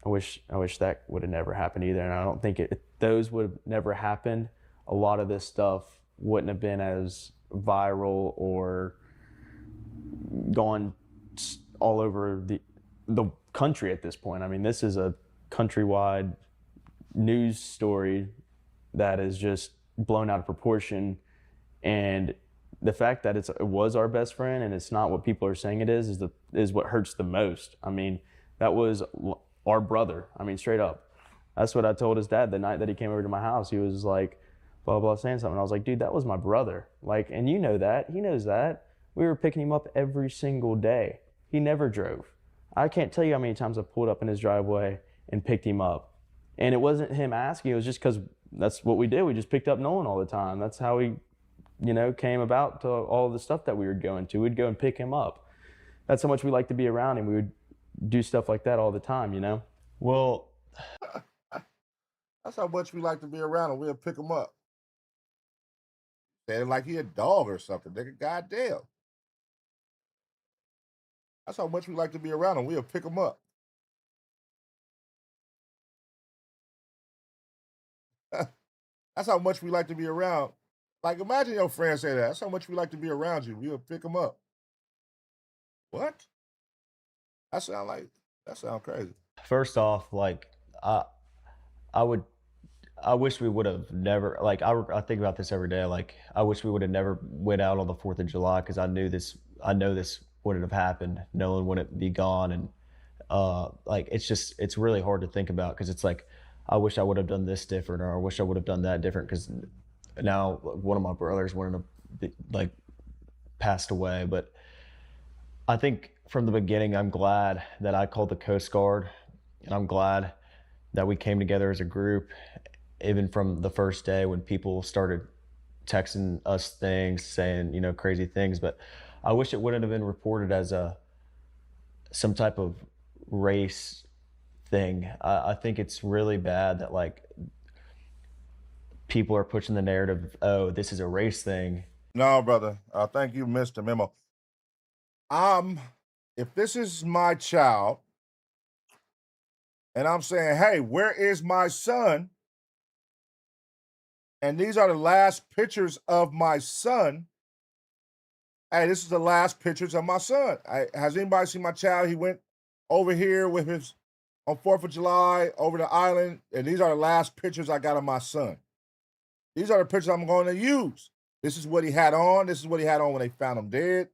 wish that would have never happened either. And I don't think if those would have never happened, a lot of this stuff wouldn't have been as viral or gone all over the country at this point. I mean, this is a countrywide news story that is just blown out of proportion. And the fact that it was our best friend and it's not what people are saying it is what hurts the most. I mean, that was our brother. I mean, straight up. That's what I told his dad the night that he came over to my house. He was like, blah, blah, saying something. I was like, dude, that was my brother. Like, and you know that. He knows that. We were picking him up every single day. He never drove. I can't tell you how many times I pulled up in his driveway and picked him up. And it wasn't him asking. It was just because that's what we did. We just picked up Nolan all the time. That's how he, came about to all the stuff that we were going to. We'd go and pick him up. That's how much we like to be around him. We would do stuff like that all the time, Well, that's how much we like to be around him. We'll pick him up. Saying like he a dog or something, nigga. Goddamn. That's how much we like to be around them. We'll pick them up. That's how much we like to be around. Like, imagine your friends say that. That's how much we like to be around you. We'll pick them up. What? That sound crazy. First off, like I wish we would have never, like I think about this every day. Like I wish we would have never went out on the 4th of July because I know this wouldn't have happened. Nolan wouldn't be gone, and like it's really hard to think about because it's like I wish I would have done this different, or I wish I would have done that different because now one of my brothers wouldn't have like passed away. But I think from the beginning, I'm glad that I called the Coast Guard, and I'm glad that we came together as a group, even from the first day when people started texting us things, saying, you know, crazy things. But I wish it wouldn't have been reported as some type of race thing. I think it's really bad that like people are pushing the narrative of, oh, this is a race thing. No, brother. I think you missed the memo. If this is my child, and I'm saying, hey, where is my son? And these are the last pictures of my son. Hey, this is the last pictures of my son. Has anybody seen my child? He went over here with his, on 4th of July, over the island, and these are the last pictures I got of my son. These are the pictures I'm going to use. This is what he had on. This is what he had on when they found him dead.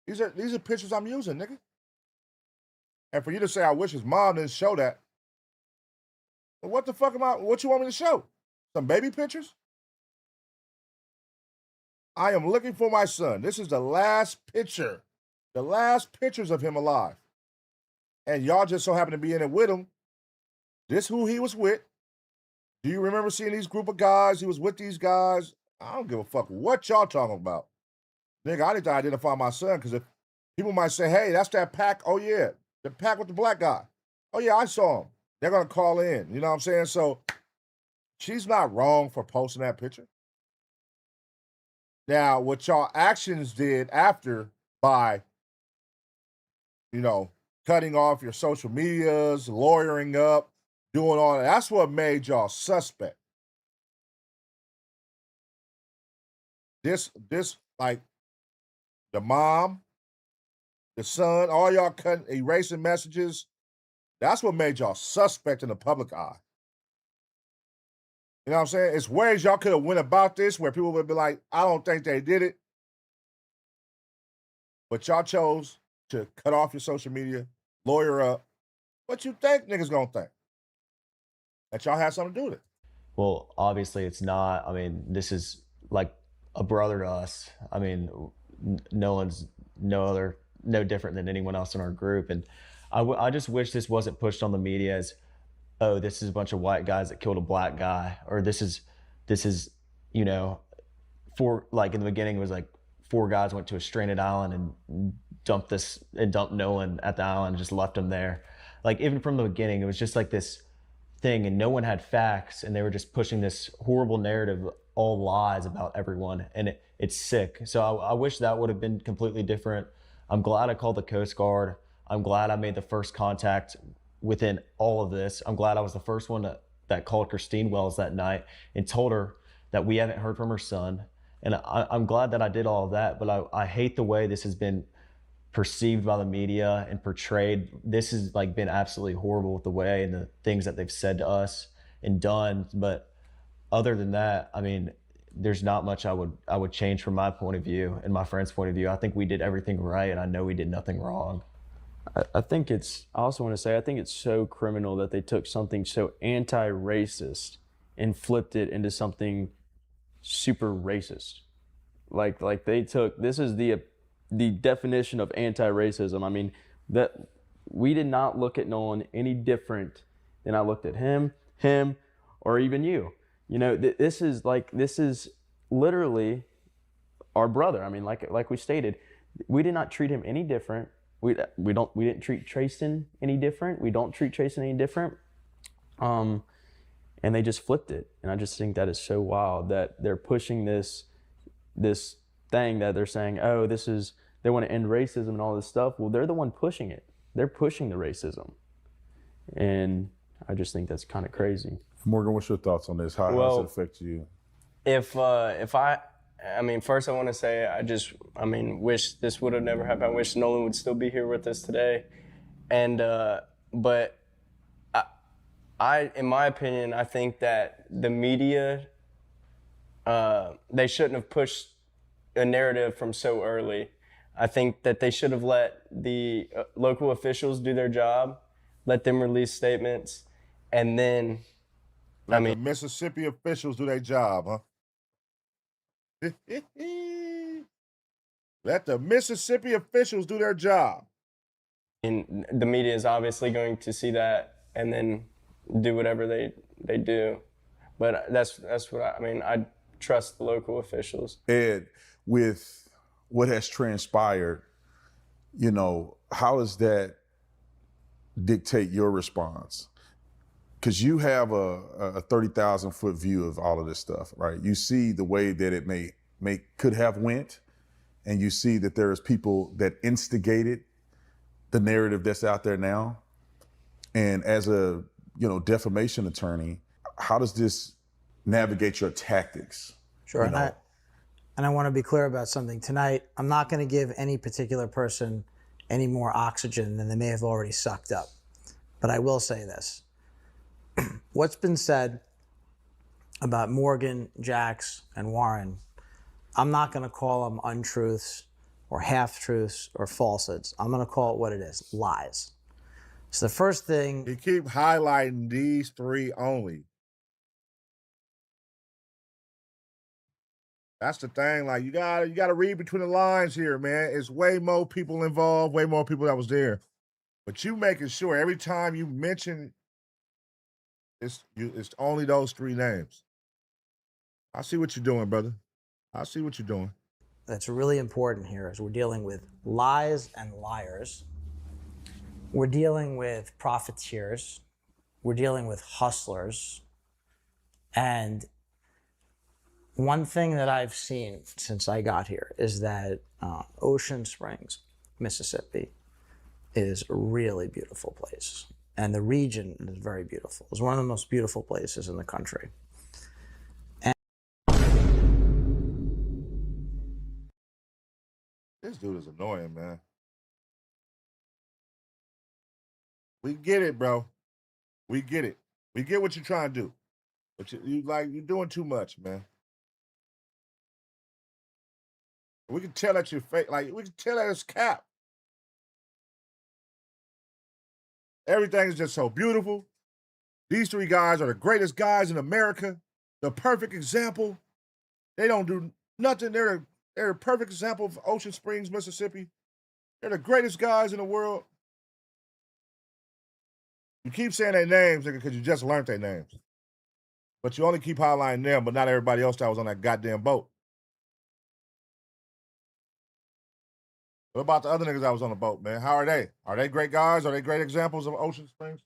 These are pictures I'm using, nigga. And for you to say, I wish his mom didn't show that. Well, what the fuck what you want me to show? Some baby pictures? I am looking for my son. This is the last picture. The last pictures of him alive. And y'all just so happen to be in it with him. This who he was with. Do you remember seeing these group of guys? He was with these guys. I don't give a fuck what y'all talking about. Nigga, I need to identify my son because if people might say, hey, that's that pack. Oh, yeah, the pack with the black guy. Oh, yeah, I saw him. They're going to call in. You know what I'm saying? So she's not wrong for posting that picture. Now, what y'all actions did after by, you know, cutting off your social medias, lawyering up, doing all that, that's what made y'all suspect. This, like, the mom, the son, all y'all cutting, erasing messages, that's what made y'all suspect in the public eye. You know what I'm saying? It's ways y'all could have went about this where people would be like, I don't think they did it. But y'all chose to cut off your social media, lawyer up. What you think niggas gonna think? That y'all had something to do with it. Well, obviously it's not. I mean, this is like a brother to us. I mean, Nolan's no different than anyone else in our group. And I just wish this wasn't pushed on the media as, oh, this is a bunch of white guys that killed a black guy, or this is, you know, like in the beginning it was like 4 guys went to a stranded island and dumped Nolan at the island and just left him there. Like even from the beginning, it was just like this thing and no one had facts and they were just pushing this horrible narrative, all lies about everyone, and it's sick. So I wish that would have been completely different. I'm glad I called the Coast Guard. I'm glad I made the first contact within all of this. I'm glad I was the first one that called Christine Wells that night and told her that we haven't heard from her son. And I'm glad that I did all of that, but I hate the way this has been perceived by the media and portrayed. This has like been absolutely horrible with the way and the things that they've said to us and done. But other than that, I mean, there's not much I would change from my point of view and my friend's point of view. I think we did everything right, and I know we did nothing wrong. I think I also want to say, I think it's so criminal that they took something so anti-racist and flipped it into something super racist. Like they took, this is the definition of anti-racism. I mean, that we did not look at Nolan any different than I looked at him, or even you. You know, this is literally our brother. I mean, like we stated, we did not treat him any different. We didn't treat Trayson any different. We don't treat Trayson any different. And they just flipped it. And I just think that is so wild that they're pushing this thing that they're saying, oh, they want to end racism and all this stuff. Well, they're the one pushing it. They're pushing the racism. And I just think that's kind of crazy. Morgan, what's your thoughts on this? How does it affect you? I mean, first I want to say wish this would have never happened. I wish Nolan would still be here with us today. And but in my opinion, I think that the media, they shouldn't have pushed a narrative from so early. I think that they should have let the local officials do their job, let them release statements, and then, the Mississippi officials do their job, huh? Let the Mississippi officials do their job. And the media is obviously going to see that and then do whatever they do. But that's what I trust the local officials. Ed, with what has transpired, how does that dictate your response? Because you have a 30,000 foot view of all of this stuff, right? You see the way that it could have went, and you see that there's people that instigated the narrative that's out there now. And as a defamation attorney, how does this navigate your tactics? Sure, and I want to be clear about something. Tonight, I'm not going to give any particular person any more oxygen than they may have already sucked up. But I will say this. What's been said about Morgan, Jax, and Warren, I'm not going to call them untruths or half-truths or falsehoods. I'm going to call it what it is, lies. So the first thing... You keep highlighting these three only. That's the thing. Like, you gotta read between the lines here, man. It's way more people involved, way more people that was there. But you making sure every time you mention it's only those three names. I see what you're doing, brother. I see what you're doing. That's really important here is we're dealing with lies and liars. We're dealing with profiteers. We're dealing with hustlers. And one thing that I've seen since I got here is that Ocean Springs, Mississippi, is a really beautiful place. And the region is very beautiful. It's one of the most beautiful places in the country. This dude is annoying, man. We get it, bro. We get it. We get what you're trying to do. But you're doing too much, man. We can tell that you're fake. Like, we can tell that it's cap. Everything is just so beautiful. These three guys are the greatest guys in America. The perfect example. They don't do nothing. They're a perfect example of Ocean Springs, Mississippi. They're the greatest guys in the world. You keep saying their names, nigga, because you just learned their names. But you only keep highlighting them, but not everybody else that was on that goddamn boat. What about the other niggas that was on the boat, man? How are they? Are they great guys? Are they great examples of Ocean Springs?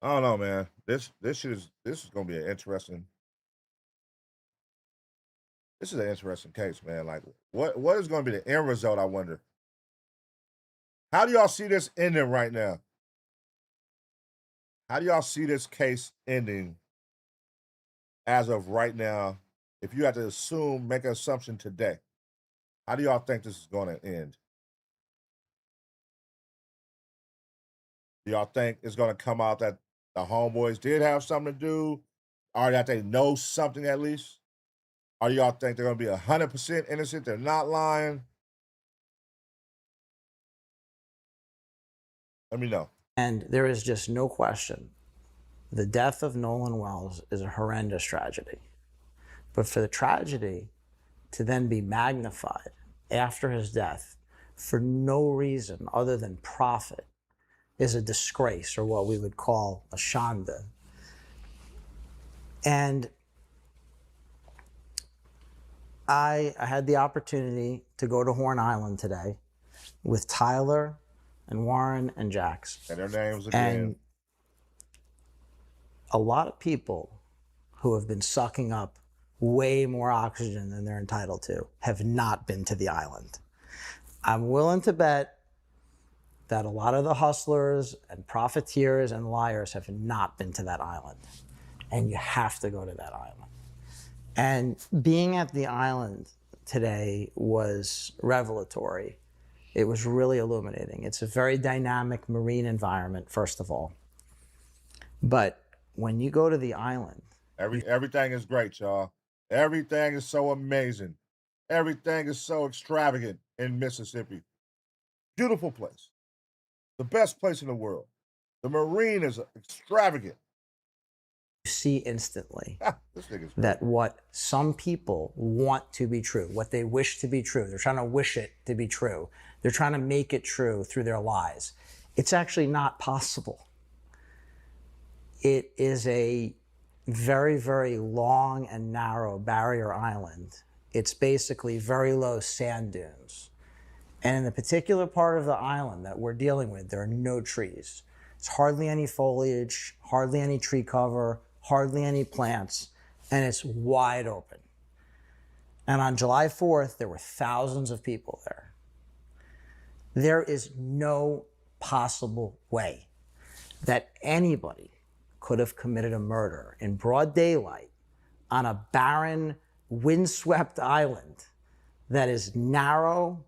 I don't know, man. This is gonna be an interesting. This is an interesting case, man. Like, what is gonna be the end result? I wonder. How do y'all see this ending right now? How do y'all see this case ending as of right now? If you had to make an assumption today, how do y'all think this is going to end? Do y'all think it's going to come out that the homeboys did have something to do, or that they know something at least? Or do y'all think they're going to be 100% innocent? They're not lying? Let me know. And there is just no question. The death of Nolan Wells is a horrendous tragedy. But for the tragedy to then be magnified after his death for no reason other than profit is a disgrace, or what we would call a shanda. And I had the opportunity to go to Horn Island today with Tyler and Warren and Jax. And their names again. And a lot of people who have been sucking up way more oxygen than they're entitled to have not been to the island. I'm willing to bet that a lot of the hustlers and profiteers and liars have not been to that island. And you have to go to that island. And being at the island today was revelatory. It was really illuminating. It's a very dynamic marine environment, first of all. But when you go to the island, everything is great, y'all. Everything is so amazing. Everything is so extravagant in Mississippi. Beautiful place. The best place in the world. The marine is extravagant. you see instantly This nigga's that what some people want to be true, what they wish to be true, they're trying to wish it to be true. They're trying to make it true through their lies. It's actually not possible. It is a very, very long and narrow barrier island. It's basically very low sand dunes. And in the particular part of the island that we're dealing with, there are no trees. It's hardly any foliage, hardly any tree cover, hardly any plants, and it's wide open. And on July 4th, there were thousands of people there. There is no possible way that anybody could have committed a murder in broad daylight on a barren, windswept island that is narrow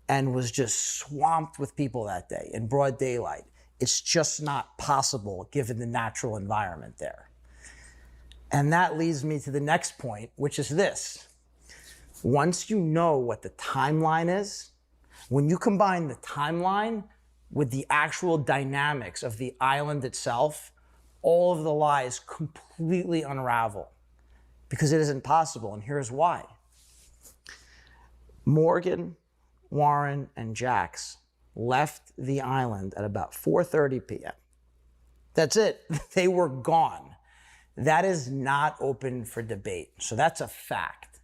and was just swamped with people that day in broad daylight. It's just not possible given the natural environment there. And that leads me to the next point, which is this. Once you know what the timeline is, when you combine the timeline with the actual dynamics of the island itself, all of the lies completely unravel because it isn't possible, and here's why. Morgan, Warren, and Jax left the island at about 4:30 p.m. That's it. They were gone. That is not open for debate. So that's a fact.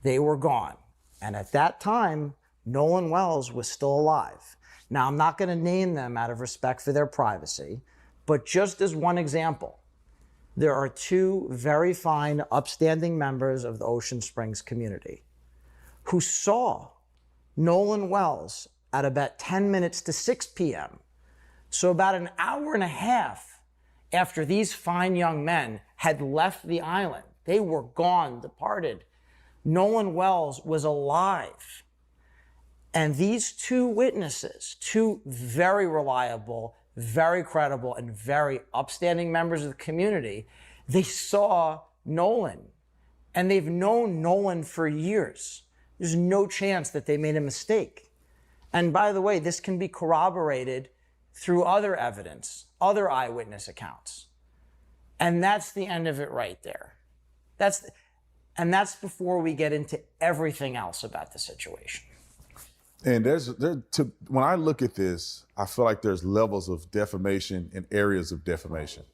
They were gone. And at that time, Nolan Wells was still alive. Now, I'm not going to name them out of respect for their privacy, but just as one example, there are two very fine, upstanding members of the Ocean Springs community who saw Nolan Wells at about 10 minutes to 6 p.m. So about an hour and a half after these fine young men had left the island. They were gone, departed. Nolan Wells was alive. And these two witnesses, two very reliable, very credible, and very upstanding members of the community, they saw Nolan. And they've known Nolan for years. There's no chance that they made a mistake. And by the way, this can be corroborated through other evidence, other eyewitness accounts. And that's the end of it right there. And that's before we get into everything else about the situation. And when I look at this, I feel like there's levels of defamation and areas of defamation.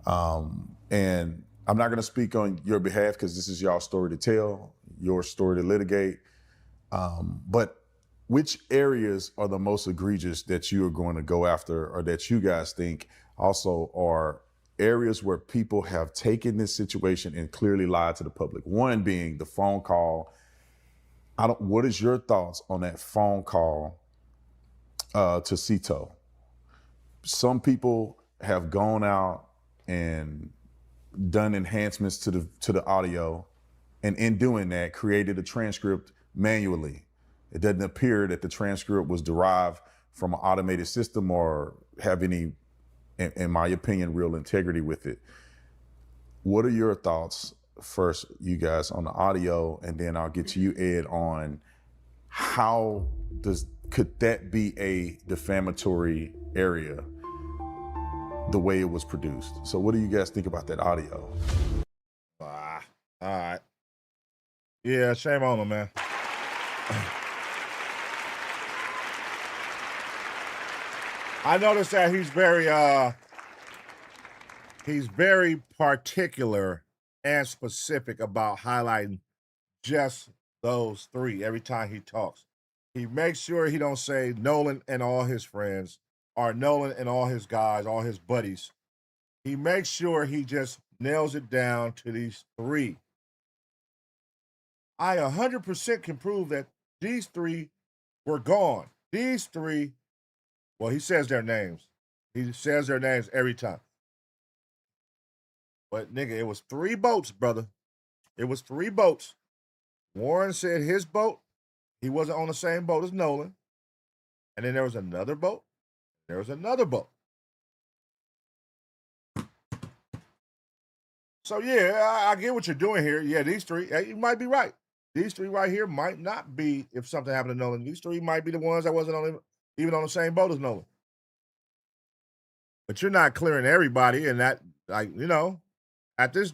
And I'm not going to speak on your behalf because this is y'all's story to tell, your story to litigate. But which areas are the most egregious that you are going to go after, or that you guys think also are areas where people have taken this situation and clearly lied to the public? One being the phone call. What is your thoughts on that phone call to Cito? Some people have gone out and done enhancements to the audio, and in doing that, created a transcript manually. It doesn't appear that the transcript was derived from an automated system or have any, in my opinion, real integrity with it. What are your thoughts, first, you guys, on the audio, and then I'll get to you, Ed, on could that be a defamatory area the way it was produced? So what do you guys think about that audio? All right. Yeah, shame on him, man. I noticed that he's very particular and specific about highlighting just those three every time he talks. He makes sure he don't say Nolan and all his friends, or Nolan and all his guys, all his buddies. He makes sure he just nails it down to these 3. I 100% can prove that these 3 were gone. These 3, well, he says their names. He says their names every time. But, nigga, it was 3 boats, brother. It was 3 boats. Warren said his boat, he wasn't on the same boat as Nolan. And then there was another boat. There was another boat. So, yeah, I get what you're doing here. Yeah, these 3, you might be right. These 3 right here might not be, if something happened to Nolan, these 3 might be the ones that wasn't even on the same boat as Nolan. But you're not clearing everybody, and that, like, you know, at this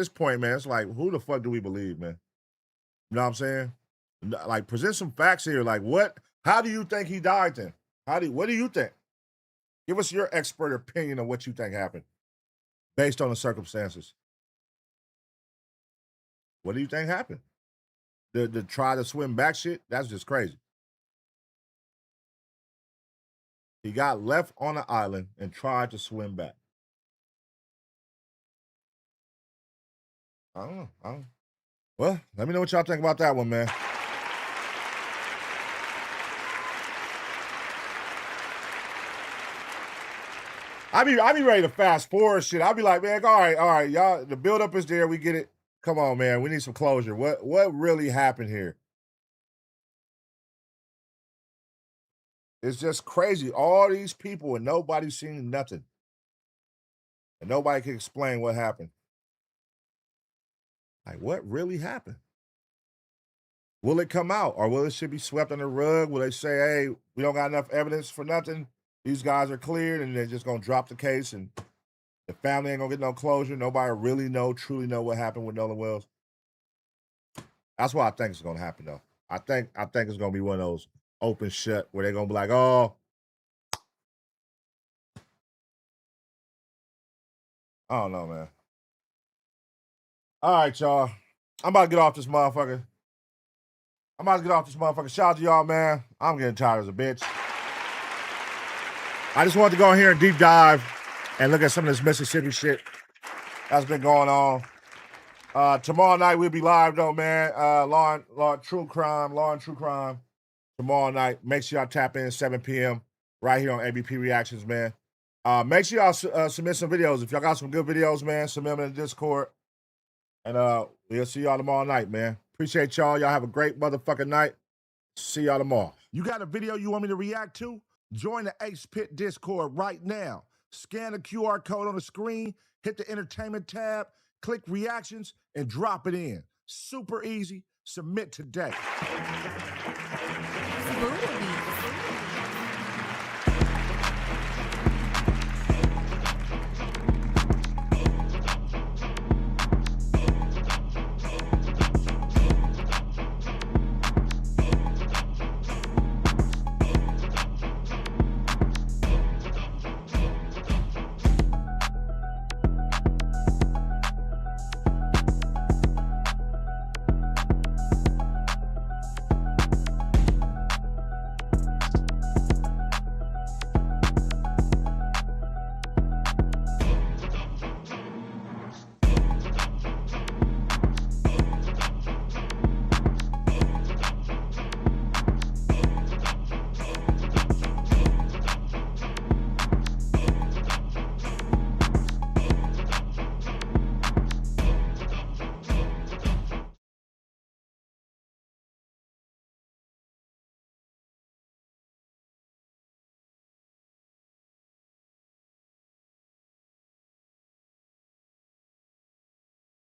point, man, it's like, who the fuck do we believe, man? You know what I'm saying? Like, present some facts here. Like, how do you think he died then? What do you think? Give us your expert opinion on what you think happened based on the circumstances. What do you think happened? The try to swim back shit, that's just crazy. He got left on the island and tried to swim back. I don't know. Well, let me know what y'all think about that one, man. I be ready to fast forward shit. I'll be like, man, all right, y'all, the buildup is there. We get it. Come on, man. We need some closure. What really happened here? It's just crazy. All these people and nobody's seen nothing. And nobody can explain what happened. Like, what really happened? Will it come out? Or will it should be swept under the rug? Will they say, hey, we don't got enough evidence for nothing? These guys are cleared, and they're just going to drop the case, and the family ain't going to get no closure. Nobody really truly know what happened with Nolan Wells. That's what I think is going to happen, though. I think it's going to be one of those open shut where they're going to be like, oh, I don't know, man. All right, y'all. I'm about to get off this motherfucker. Shout out to y'all, man. I'm getting tired as a bitch. I just wanted to go in here and deep dive and look at some of this Mississippi shit that's been going on. Tomorrow night we'll be live though, man. Law and True Crime. Tomorrow night. Make sure y'all tap in 7 p.m. right here on ABP Reactions, man. Make sure y'all submit some videos. If y'all got some good videos, man, submit them in the Discord. And we'll see y'all tomorrow night, man. Appreciate y'all. Y'all have a great motherfucking night. See y'all tomorrow. You got a video you want me to react to? Join the Ace Pit Discord right now. Scan the QR code on the screen, hit the entertainment tab, click reactions, and drop it in. Super easy. Submit today.